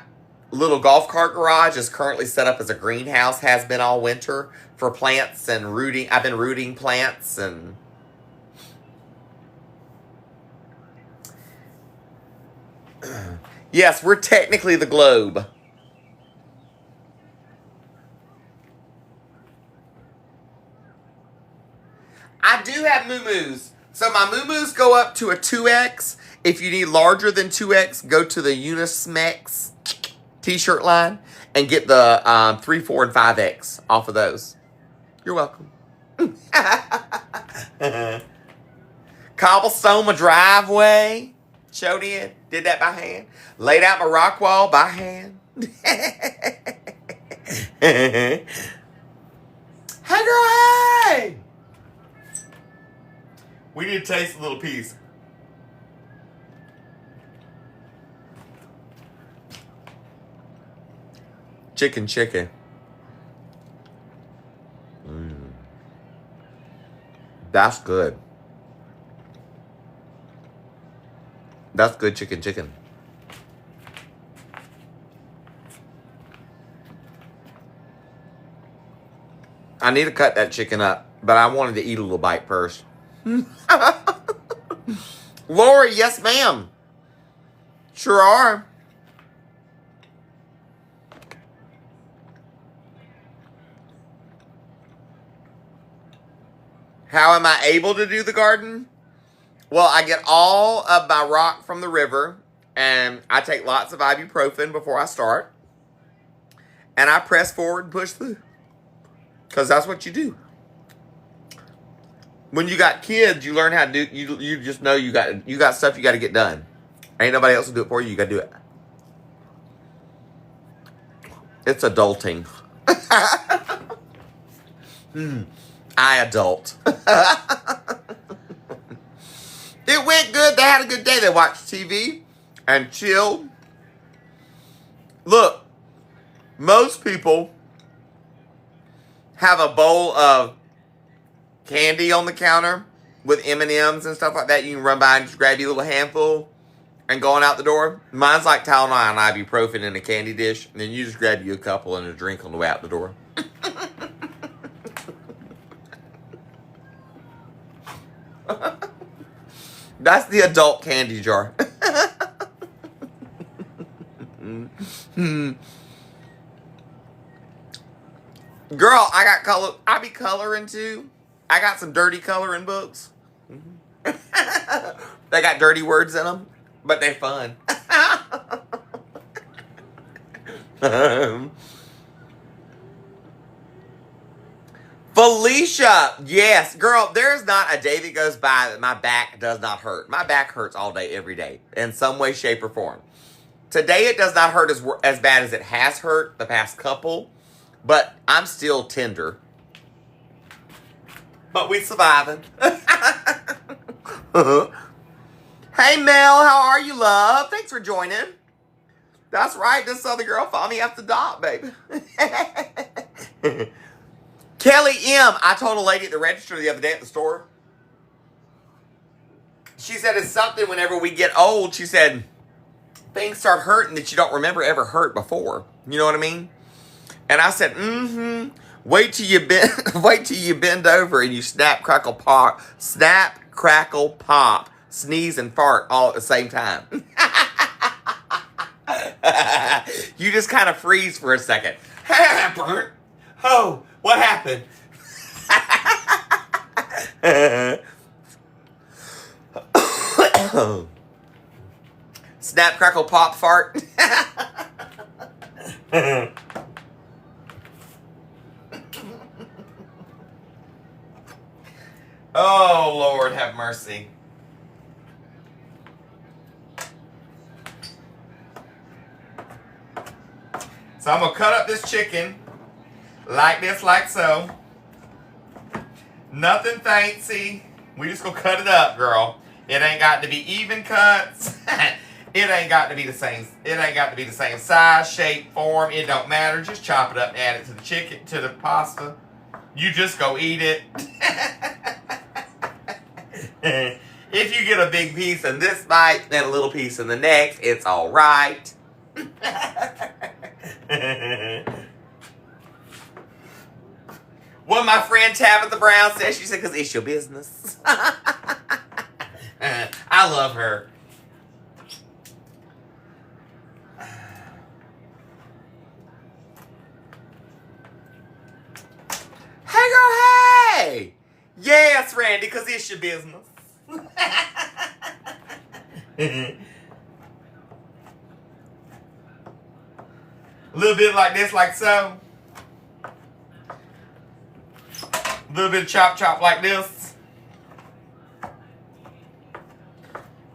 little golf cart garage is currently set up as a greenhouse, has been all winter, for plants and rooting. I've been rooting plants and yes, we're technically the globe. I do have muumuus. So my muumuus go up to a 2X. If you need larger than 2X, go to the Unismex t-shirt line and get the 3, 4, and 5X off of those. You're welcome. Cobblestone my driveway. Show did. Did that by hand. Laid out my rock wall by hand. Hey girl, hey! We need to taste a little piece. Chicken. That's good. That's good chicken. I need to cut that chicken up, but I wanted to eat a little bite first. Lori, yes ma'am. Sure are. How am I able to do the garden? Well, I get all of my rock from the river, and I take lots of ibuprofen before I start. And I press forward and push through. Because that's what you do. When you got kids, you learn how to do, you just know you got stuff you got to get done. Ain't nobody else will do it for you. You got to do it. It's adulting. I adult. It went good. They had a good day. They watched TV and chilled. Look, most people have a bowl of candy on the counter with M&Ms and stuff like that. You can run by and just grab you a little handful and going out the door. Mine's like Tylenol and ibuprofen in a candy dish. And then you just grab you a couple and a drink on the way out the door. That's the adult candy jar. Girl, I got color. I be coloring too. I got some dirty coloring books. They got dirty words in them, but they're fun. Felicia, yes, girl, there's not a day that goes by that my back does not hurt. My back hurts all day, every day, in some way, shape, or form. Today, it does not hurt as bad as it has hurt the past couple, but I'm still tender. But we surviving. Hey, Mel, how are you, love? Thanks for joining. That's right, this other girl found me after dot, baby. Kelly M. I told a lady at the register the other day at the store. She said it's something whenever we get old, she said, things start hurting that you don't remember ever hurt before. You know what I mean? And I said, wait till you bend over and you snap, crackle, pop, sneeze and fart all at the same time. You just kind of freeze for a second. Oh, what happened? Snap, crackle, pop, fart. Oh, Lord, have mercy. So I'm going to cut up this chicken like this, like so. Nothing fancy. We just going to cut it up, girl. It ain't got to be even cuts. It ain't got to be the same. It ain't got to be the same size, shape, form. It don't matter. Just chop it up and add it to the chicken, to the pasta. You just go eat it. If you get a big piece in this bite and a little piece in the next, it's all right. What my friend Tabitha Brown said, she said, because it's your business. I love her. Hey, girl, hey! Yes, Randy, because it's your business. A little bit like this, like so. A little bit of chop like this.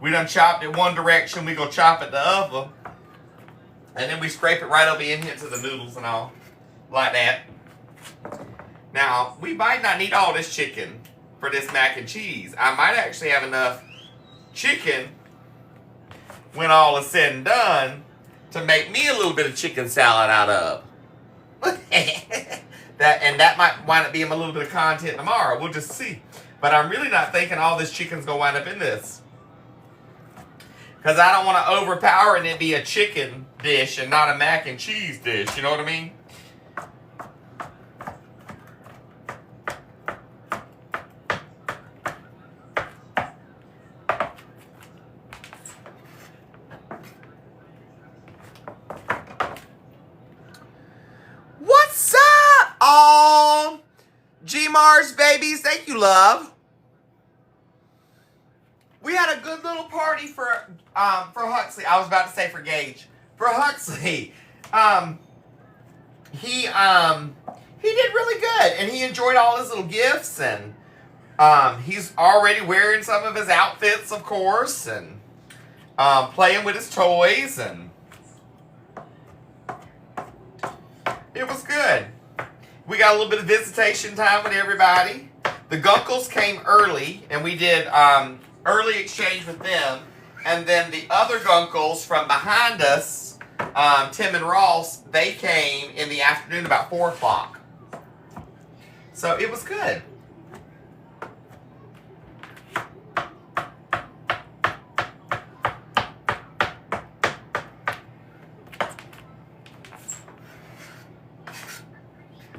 We done chopped it one direction. We gonna chop it the other. And then we scrape it right over in here to the noodles and all. Like that. Now, we might not need all this chicken for this mac and cheese. I might actually have enough chicken when all is said and done to make me a little bit of chicken salad out of. that might wind up being a little bit of content tomorrow. We'll just see. But I'm really not thinking all this chicken's going to wind up in this. Because I don't want to overpower and it be a chicken dish and not a mac and cheese dish. You know what I mean? What's up, all G-Mars babies? Thank you, love. We had a good little party for Huxley. I was about to say for Gage. For Huxley. He did really good. And he enjoyed all his little gifts. And he's already wearing some of his outfits, of course. And playing with his toys. And it was good. We got a little bit of visitation time with everybody. The Gunkles came early. And we did early exchange with them. And then the other Gunkles from behind us, Tim and Ross, they came in the afternoon about 4 o'clock. So it was good.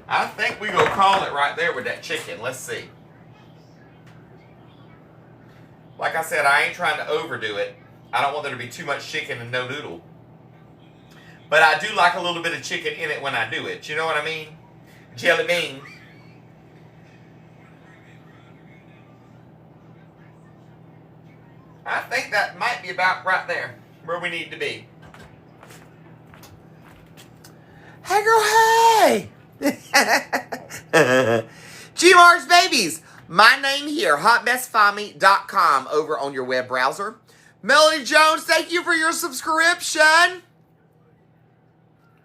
I think we're going to call it right there with that chicken. Let's see. Like I said, I ain't trying to overdo it. I don't want there to be too much chicken and no noodle. But I do like a little bit of chicken in it when I do it. You know what I mean? Jelly bean. I think that might be about right there, where we need to be. Hey girl, hey! G-Mars babies! My name here, hotmessfindme.com over on your web browser. Melody Jones, thank you for your subscription.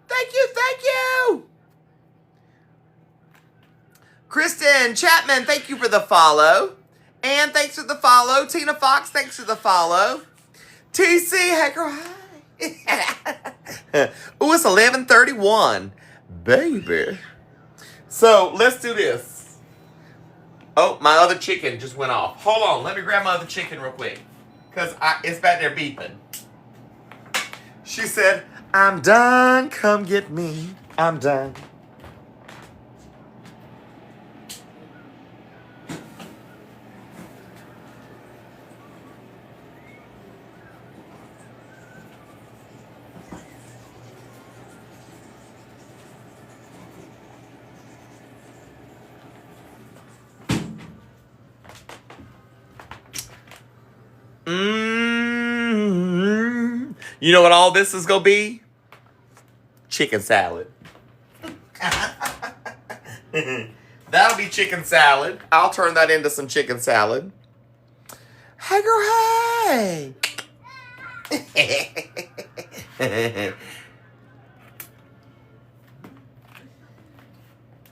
Thank you, thank you. Kristen Chapman, thank you for the follow. Ann, thanks for the follow. Tina Fox, thanks for the follow. TC, hey girl, hi. Ooh, it's 11:31. Baby. So, let's do this. Oh, my other chicken just went off. Hold on, let me grab my other chicken real quick. Because it's back there beeping. She said, I'm done, come get me. I'm done. You know what all this is going to be? Chicken salad. That'll be chicken salad. I'll turn that into some chicken salad. Hey, girl, hey.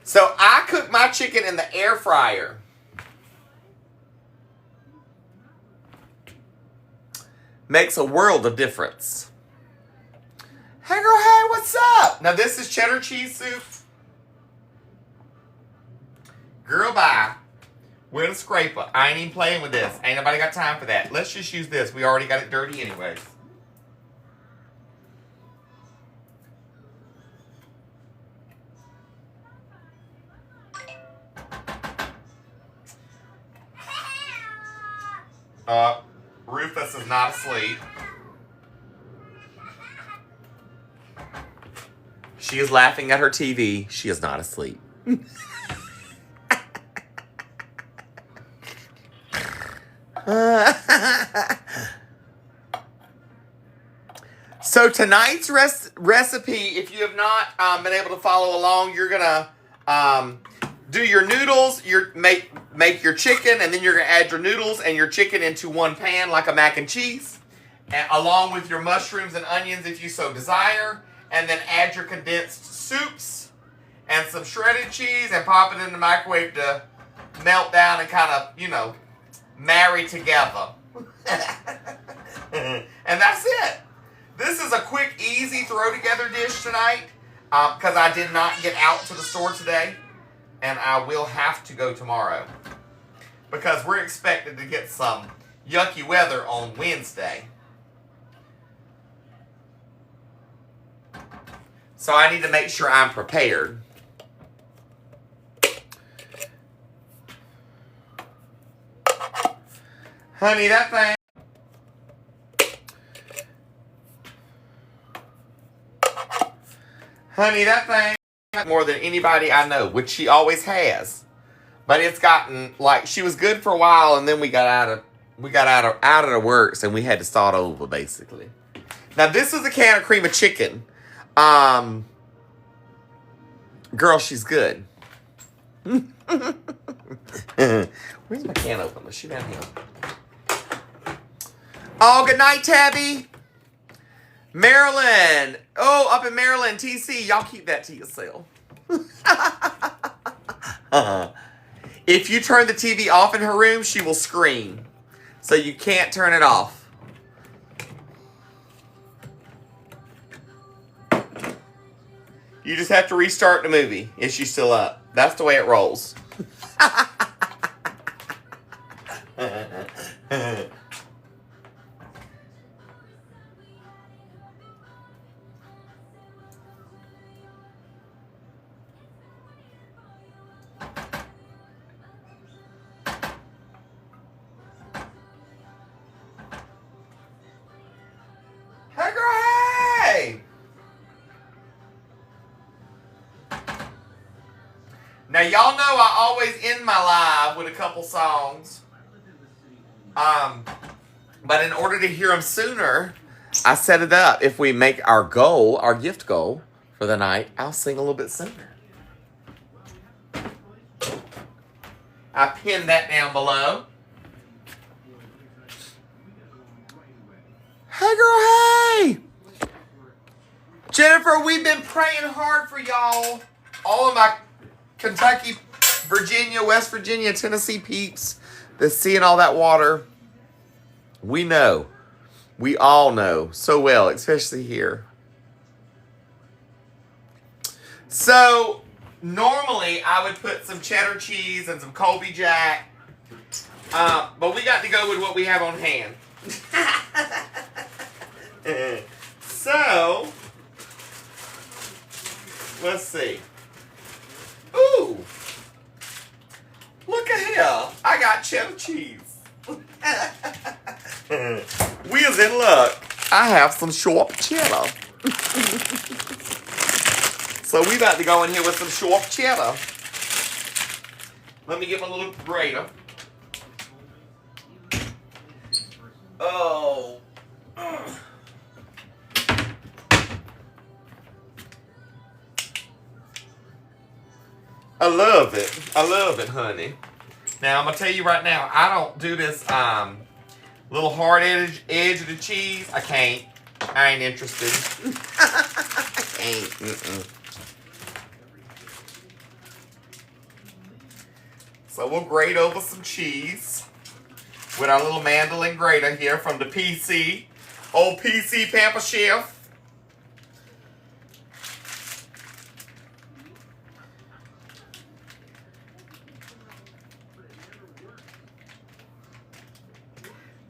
So I cook my chicken in the air fryer. Makes a world of difference. Hey girl, hey, what's up? Now this is cheddar cheese soup. Girl, bye. With a scraper. I ain't even playing with this. Ain't nobody got time for that. Let's just use this. We already got it dirty anyways. Rufus is not asleep. She is laughing at her TV. She is not asleep. So So tonight's recipe, if you have not been able to follow along, you're gonna do your noodles. Make your chicken, and then you're gonna add your noodles and your chicken into one pan like a mac and cheese, along with your mushrooms and onions if you so desire, and then add your condensed soups and some shredded cheese and pop it in the microwave to melt down and kind of, marry together. And that's it. This is a quick, easy throw-together dish tonight because I did not get out to the store today, and I will have to go tomorrow because we're expected to get some yucky weather on Wednesday. So I need to make sure I'm prepared. Honey, that thing... Honey, that thing more than anybody I know, which she always has. But it's gotten like she was good for a while, and then we got out of the works, and we had to start over basically. Now this is a can of cream of chicken. Girl, she's good. Where's my can opener? She down here. Oh, good night, Tabby. Maryland. Oh, up in Maryland, TC. Y'all keep that to yourself. If you turn the TV off in her room, she will scream. So you can't turn it off. You just have to restart the movie if she's still up. That's the way it rolls. Hey, girl, hey! Now, y'all know I always end my live with a couple songs. But in order to hear them sooner, I set it up. If we make our goal, our gift goal for the night, I'll sing a little bit sooner. I pinned that down below. Hey, girl, hey! Jennifer, we've been praying hard for y'all. All of my Kentucky, Virginia, West Virginia, Tennessee peeps that's seeing all that water. We know. We all know so well, especially here. So, normally I would put some cheddar cheese and some Colby Jack. But we got to go with what we have on hand. So, let's see. Ooh, look at here. I got cheddar cheese. We is in luck. I have some sharp cheddar. So we about to go in here with some sharp cheddar. Let me get my little grater. Oh. I love it. I love it, honey. Now, I'm going to tell you right now, I don't do this little hard edge of the cheese. I can't. I ain't interested. I can't. So we'll grate over some cheese with our little mandolin grater here from the PC. Old PC Pamper Chef.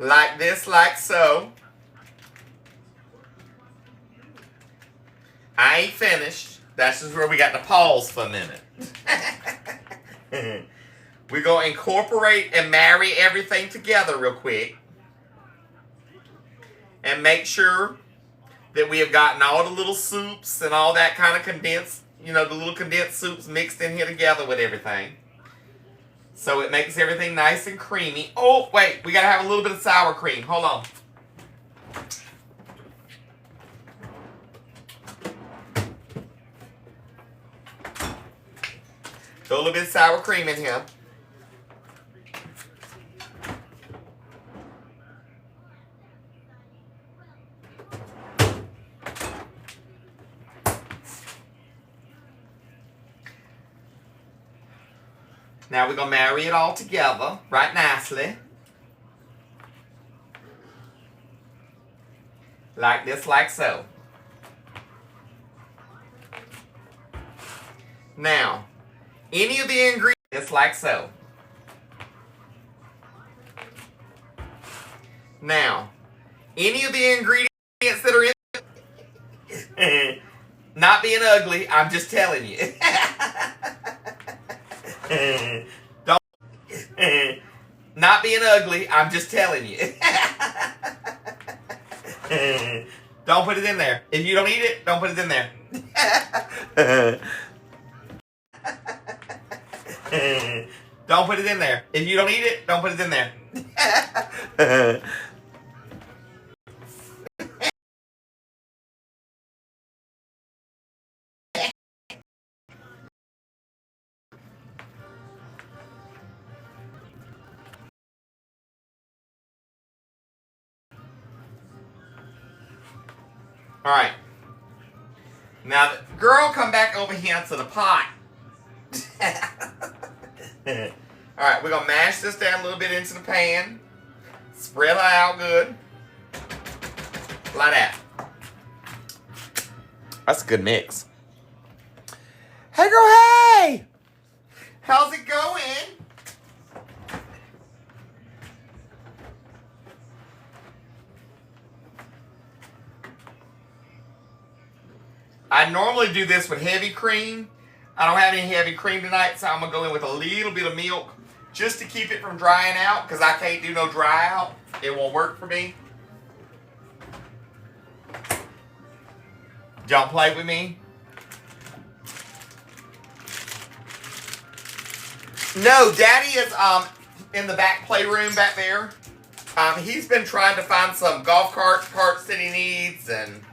Like this, like so. I ain't finished. That's just where we got to pause for a minute. We're going to incorporate and marry everything together real quick. And make sure that we have gotten all the little soups and all that kind of condensed, the little condensed soups mixed in here together with everything. So it makes everything nice and creamy. Oh, wait. We got to have a little bit of sour cream. Hold on. Throw a little bit of sour cream in here. Now we're going to marry it all together right nicely. Like this, like so. Now, any of the ingredients like so. Now, any of the ingredients that are in not being ugly, I'm just telling you. Don't not being ugly, I'm just telling you. Don't put it in there. If you don't eat it, don't put it in there. Don't put it in there. If you don't eat it, don't put it in there. All right. Now, girl, come back over here to the pot. All right, we're going to mash this down a little bit into the pan. Spread it out good. Like that. That's a good mix. Hey, girl, hey! How's it going? I normally do this with heavy cream. I don't have any heavy cream tonight, so I'm going to go in with a little bit of milk just to keep it from drying out, because I can't do no dry out. It won't work for me. Don't play with me. No, Daddy is in the back playroom back there. He's been trying to find some golf cart parts that he needs, and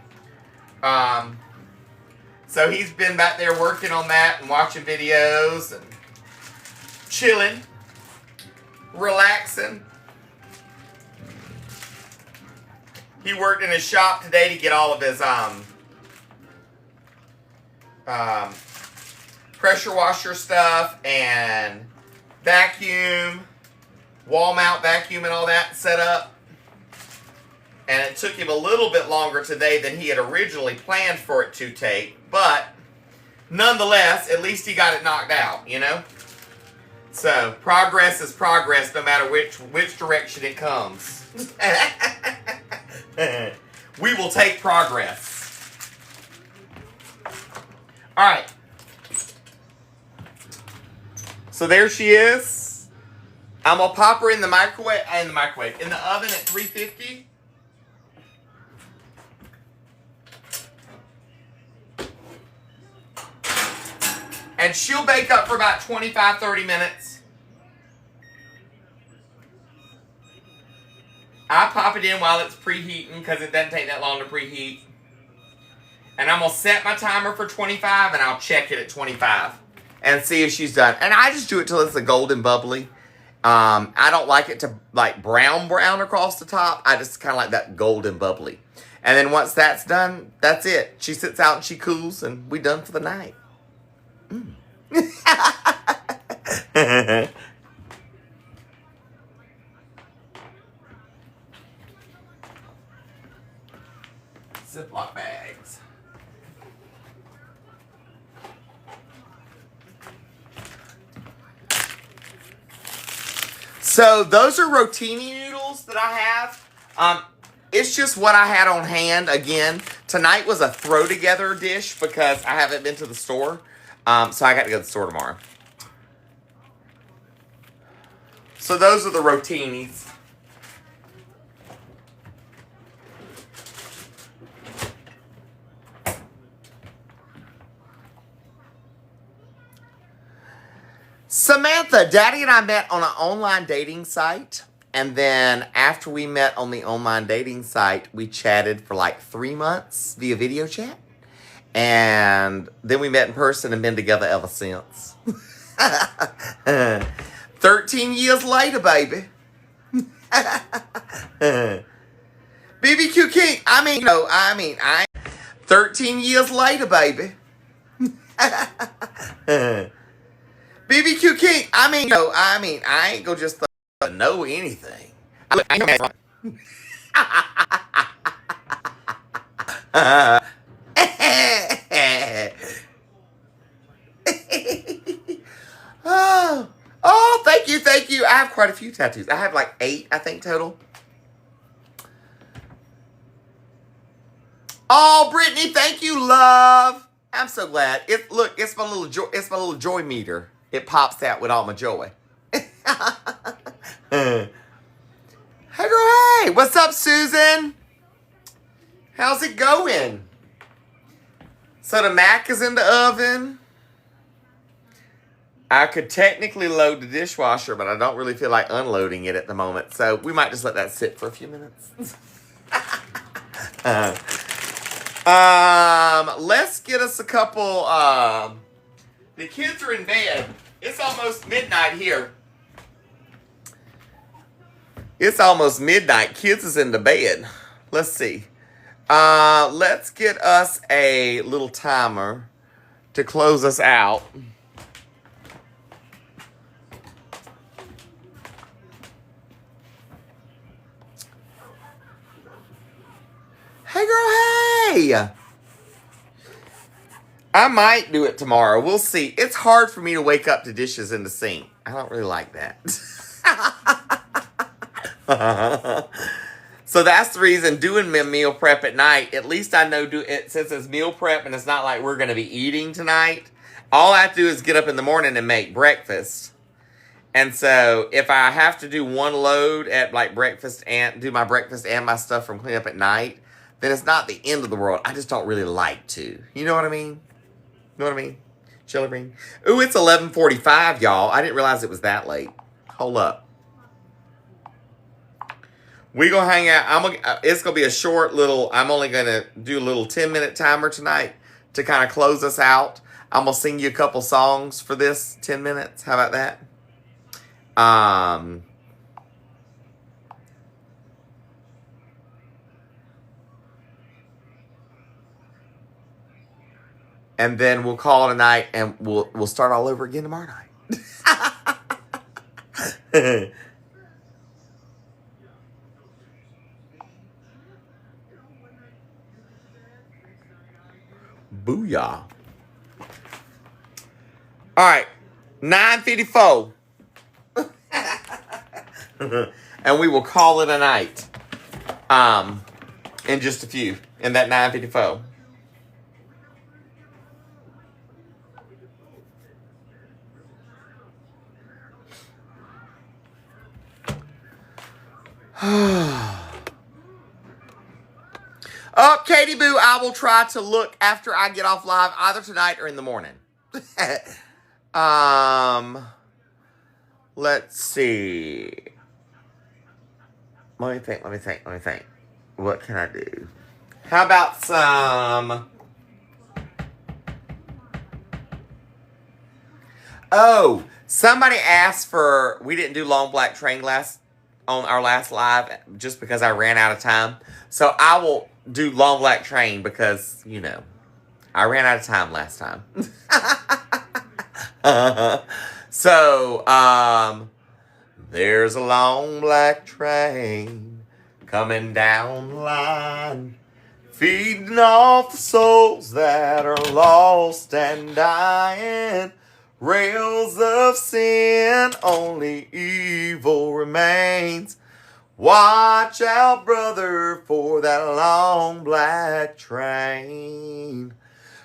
so he's been back there working on that and watching videos and chilling, relaxing. He worked in his shop today to get all of his pressure washer stuff and vacuum, wall mount vacuum and all that set up. And it took him a little bit longer today than he had originally planned for it to take. But nonetheless, at least he got it knocked out, you know? So, progress is progress no matter which direction it comes. We will take progress. All right. So there she is. I'm going to pop her in the microwave, in the oven at 350. And she'll bake up for about 25-30 minutes. I pop it in while it's preheating because it doesn't take that long to preheat. And I'm going to set my timer for 25 and I'll check it at 25 and see if she's done. And I just do it till it's a golden bubbly. I don't like it to like brown across the top. I just kind of like that golden bubbly. And then once that's done, that's it. She sits out and she cools and we done for the night. Ziploc bags. So those are rotini noodles that I have. It's just what I had on hand. Again, tonight was a throw together dish because I haven't been to the store. So I got to go to the store tomorrow. So those are the rotinis. Samantha, Daddy and I met on an online dating site. And then after we met on the online dating site, we chatted for like 3 months via video chat. And then we met in person and been together ever since. 13 years later, baby. BBQ King. I 13 years later, baby. BBQ King. I ain't gonna just know anything. Oh, thank you, thank you. I have quite a few tattoos. I have like 8, I think, total. Oh, Brittany, thank you, love. I'm so glad. It's my little joy meter. It pops out with all my joy. Hey, girl, hey. What's up, Susan? How's it going? So the mac is in the oven. I could technically load the dishwasher, but I don't really feel like unloading it at the moment. So we might just let that sit for a few minutes. Let's get us a couple. The kids are in bed. It's almost midnight here. It's almost midnight. Kids is in the bed. Let's see. Let's get us a little timer to close us out. Hey, girl, hey! I might do it tomorrow. We'll see. It's hard for me to wake up to dishes in the sink. I don't really like that. So that's the reason doing meal prep at night. At least I know since it's meal prep and it's not like we're going to be eating tonight. All I have to do is get up in the morning and make breakfast. And so if I have to do one load at like breakfast and do my breakfast and my stuff from cleanup at night, then it's not the end of the world. I just don't really like to. You know what I mean? You know what I mean? Chili bean. Ooh, it's 11:45, y'all. I didn't realize it was that late. Hold up. We gonna hang out. It's gonna be a short little. I'm only gonna do a little 10-minute timer tonight to kind of close us out. I'm gonna sing you a couple songs for this 10 minutes. How about that? And then we'll call it a night, and we'll start all over again tomorrow night. Booyah! All right, 9:54, and we will call it a night. In just a few, in that 9:54. Oh, Katie Boo, I will try to look after I get off live either tonight or in the morning. Let's see. Let me think. What can I do? How about some... Oh, somebody asked for... We didn't do Long Black Train on our last live just because I ran out of time. So I will do Long Black Train because, you know, I ran out of time last time. So, there's a long black train coming down the line, feeding off the souls that are lost and dying. Rails of sin, only evil remains. Watch out, brother, for that long black train.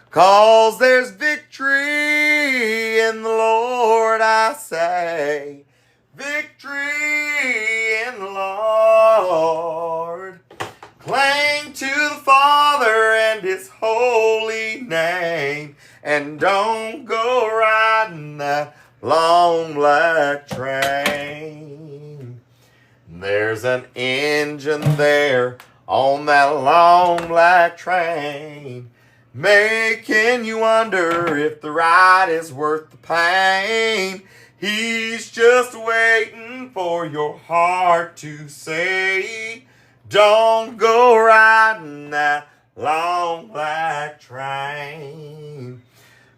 'Cause there's victory in the Lord, I say. Victory in the Lord. Cling to the Father and His holy name. And don't go riding that long black train. There's an engine there on that long black train. making you wonder if the ride is worth the pain. He's just waiting for your heart to say, don't go riding that long black train.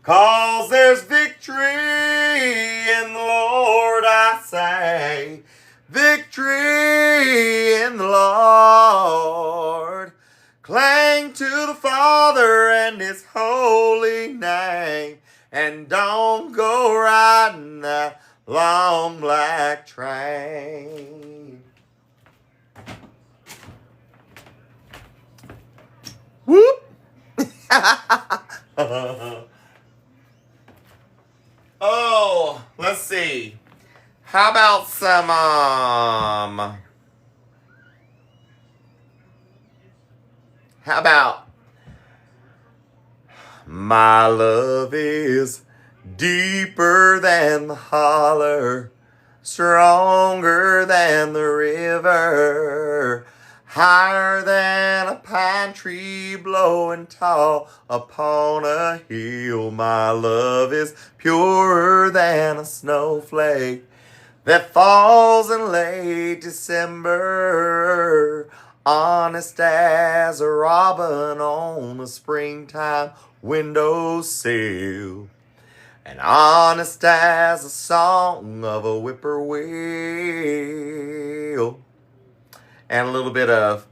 'Cause there's victory in the Lord, I say. Victory in the Lord. Cling to the Father and His holy name. And don't go riding that long black train. Whoop! Oh, let's see. How about some, how about my love is deeper than the holler, stronger than the river, higher than a pine tree blowing tall upon a hill. My love is purer than a snowflake that falls in late December, honest as a robin on a springtime windowsill, and honest as the song of a whippoorwill. And a little bit of,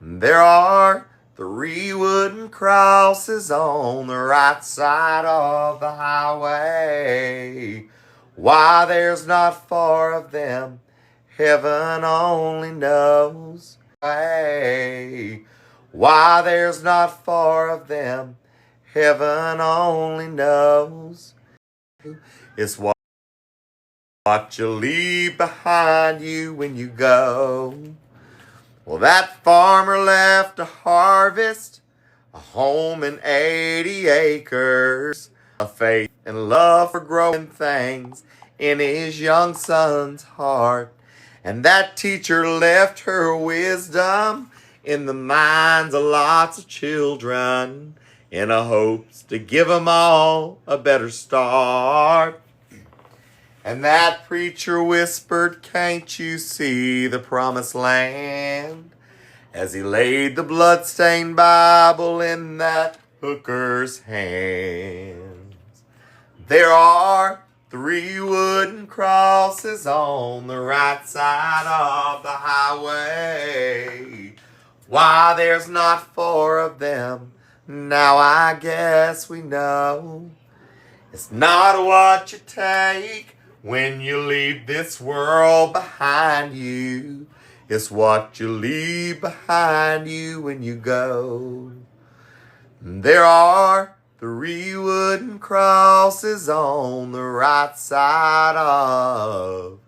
there are 3 wooden crosses on the right side of the highway. Why there's not 4 of them, heaven only knows. Why there's not 4 of them, heaven only knows. It's what you leave behind you when you go. Well, that farmer left a harvest, a home and 80 acres, a faith and love for growing things in his young son's heart. And that teacher left her wisdom in the minds of lots of children in a hopes to give 'em all a better start. And that preacher whispered, can't you see the promised land? As he laid the bloodstained Bible in that hooker's hands. There are 3 wooden crosses on the right side of the highway. Why there's not 4 of them, now I guess we know. It's not what you take when you leave this world behind you. It's what you leave behind you when you go. There are 3 wooden crosses on the right side of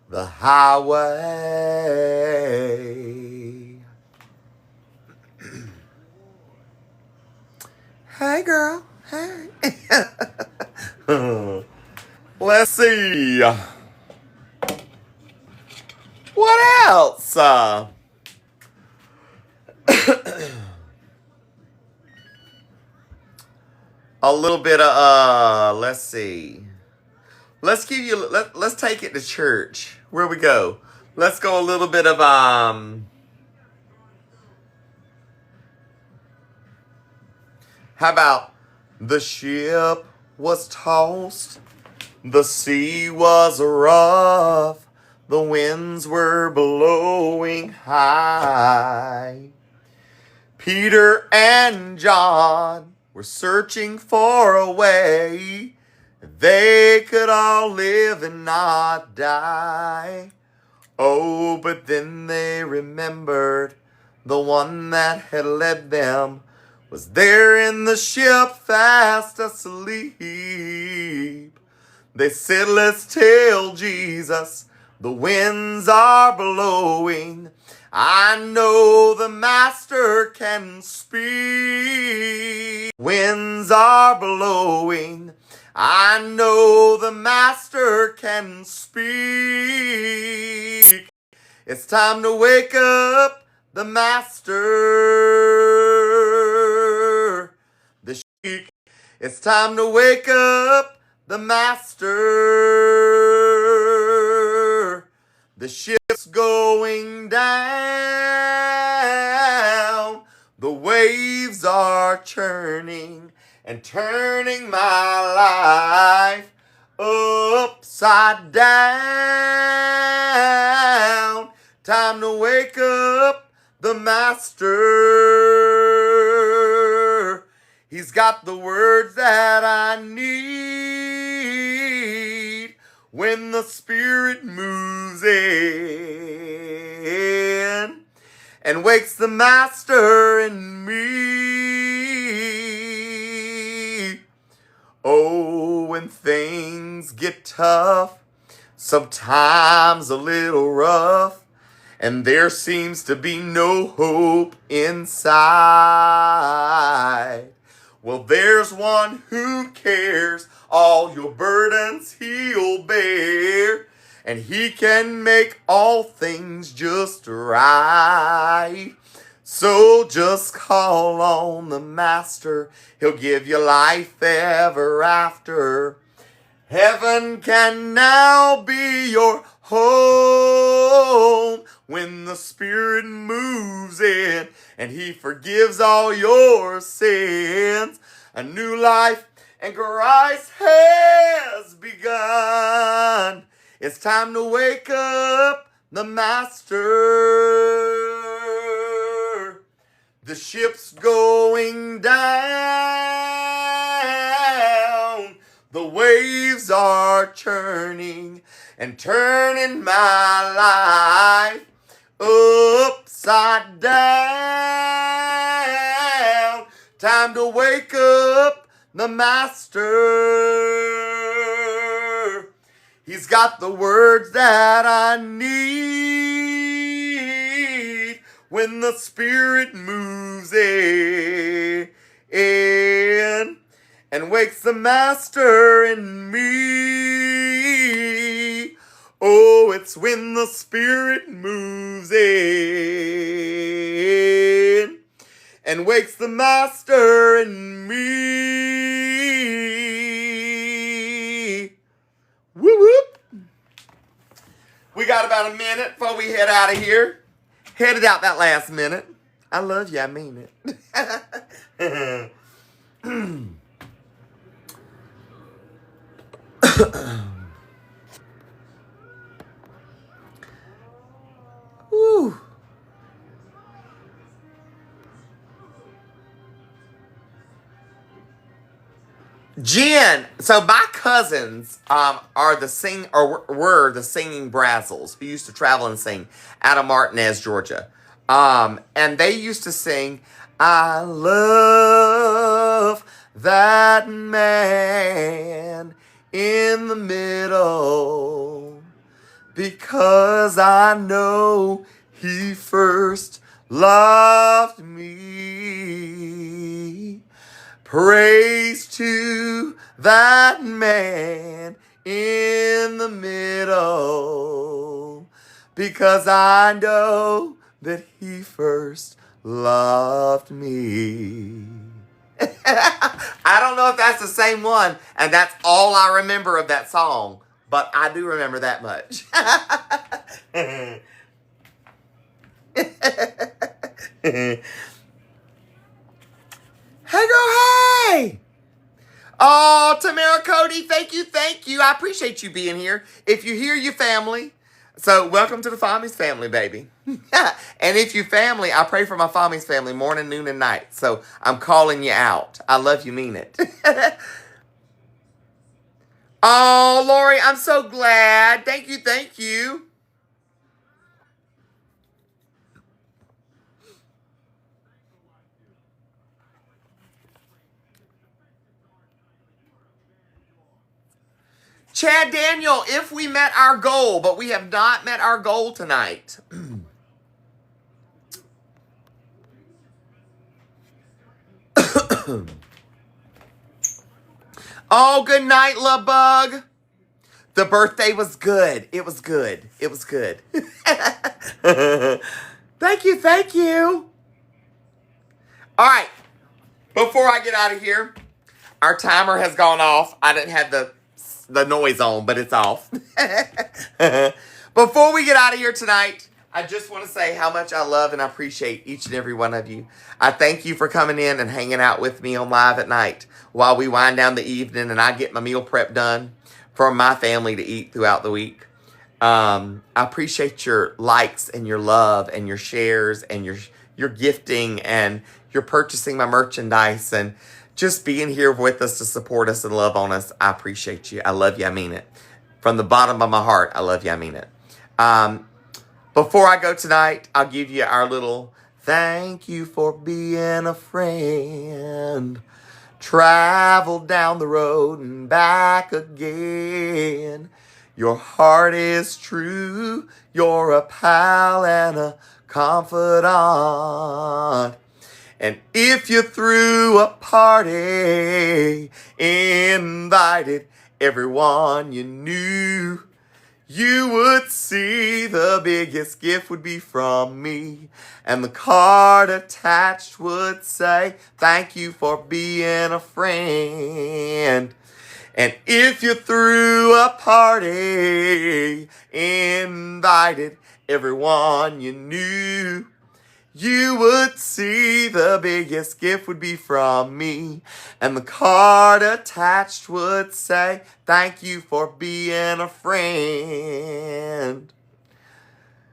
the highway. Hey, girl. Hey. Let's see. What else? A little bit of let's see. Let's take it to church. Where we go? Let's go a little bit of how about the ship was tossed, the sea was rough, the winds were blowing high. Peter and John were searching for a way they could all live and not die. Oh, but then they remembered the one that had led them was there in the ship fast asleep. They said, let's tell Jesus the winds are blowing. I know the master can speak. Winds are blowing. I know the master can speak. It's time to wake up the master. It's time to wake up the master. The ship's going down. The waves are churning and turning my life upside down. Time to wake up the master. He's got the words that I need when the Spirit moves in and wakes the master in me. Oh, when things get tough, sometimes a little rough, and there seems to be no hope inside. Well, there's one who cares all your burdens he'll bear, and he can make all things just right. So just call on the master, he'll give you life ever after. Heaven can now be your home when the Spirit moves in and he forgives all your sins. A new life and Christ has begun. It's time to wake up the master. The ship's going down. The waves are churning and turning my life upside down. Time to wake up the master. He's got the words that I need when the Spirit moves in and wakes the master in me. Oh, it's when the Spirit moves in and wakes the master in me. Whoop whoop. We got about a minute before we head out of here. Headed out that last minute. I love you, I mean it. Woo. Jen, so my cousins were the singing Brazzles who used to travel and sing out of Martinez, Georgia. And they used to sing, I love that man in the middle, because I know he first loved me. Praise to that man in the middle, because I know that he first loved me. I don't know if that's the same one, and that's all I remember of that song, but I do remember that much. Hey girl, hey! Oh, Tamara Cody, thank you. I appreciate you being here. If you're here, you're family. So welcome to the Fami's family, baby. And if you family, I pray for my Fami's family morning, noon, and night. So I'm calling you out. I love you, mean it. Oh, Lori, I'm so glad. Thank you. Chad Daniel, if we met our goal, but we have not met our goal tonight. Oh, good night, love bug. The birthday was good. It was good. Thank you. All right. Before I get out of here, Our timer has gone off. I didn't have the noise on, but it's off. Before we get out of here tonight, I just want to say how much I love and I appreciate each and every one of you. I thank you for coming in and hanging out with me on Live at Night while we wind down the evening and I get my meal prep done for my family to eat throughout the week. I appreciate your likes and your love and your shares and your gifting and your purchasing my merchandise and just being here with us to support us and love on us. I appreciate you. I love you. I mean it. From the bottom of my heart, I love you. I mean it. Before I go tonight, I'll give you our little thank you for being a friend. Travel down the road and back again. Your heart is true. You're a pal and a confidant. And if you threw a party, invited everyone you knew, you would see the biggest gift would be from me. And the card attached would say, thank you for being a friend. And if you threw a party, invited everyone you knew, you would see the biggest gift would be from me. And the card attached would say, thank you for being a friend.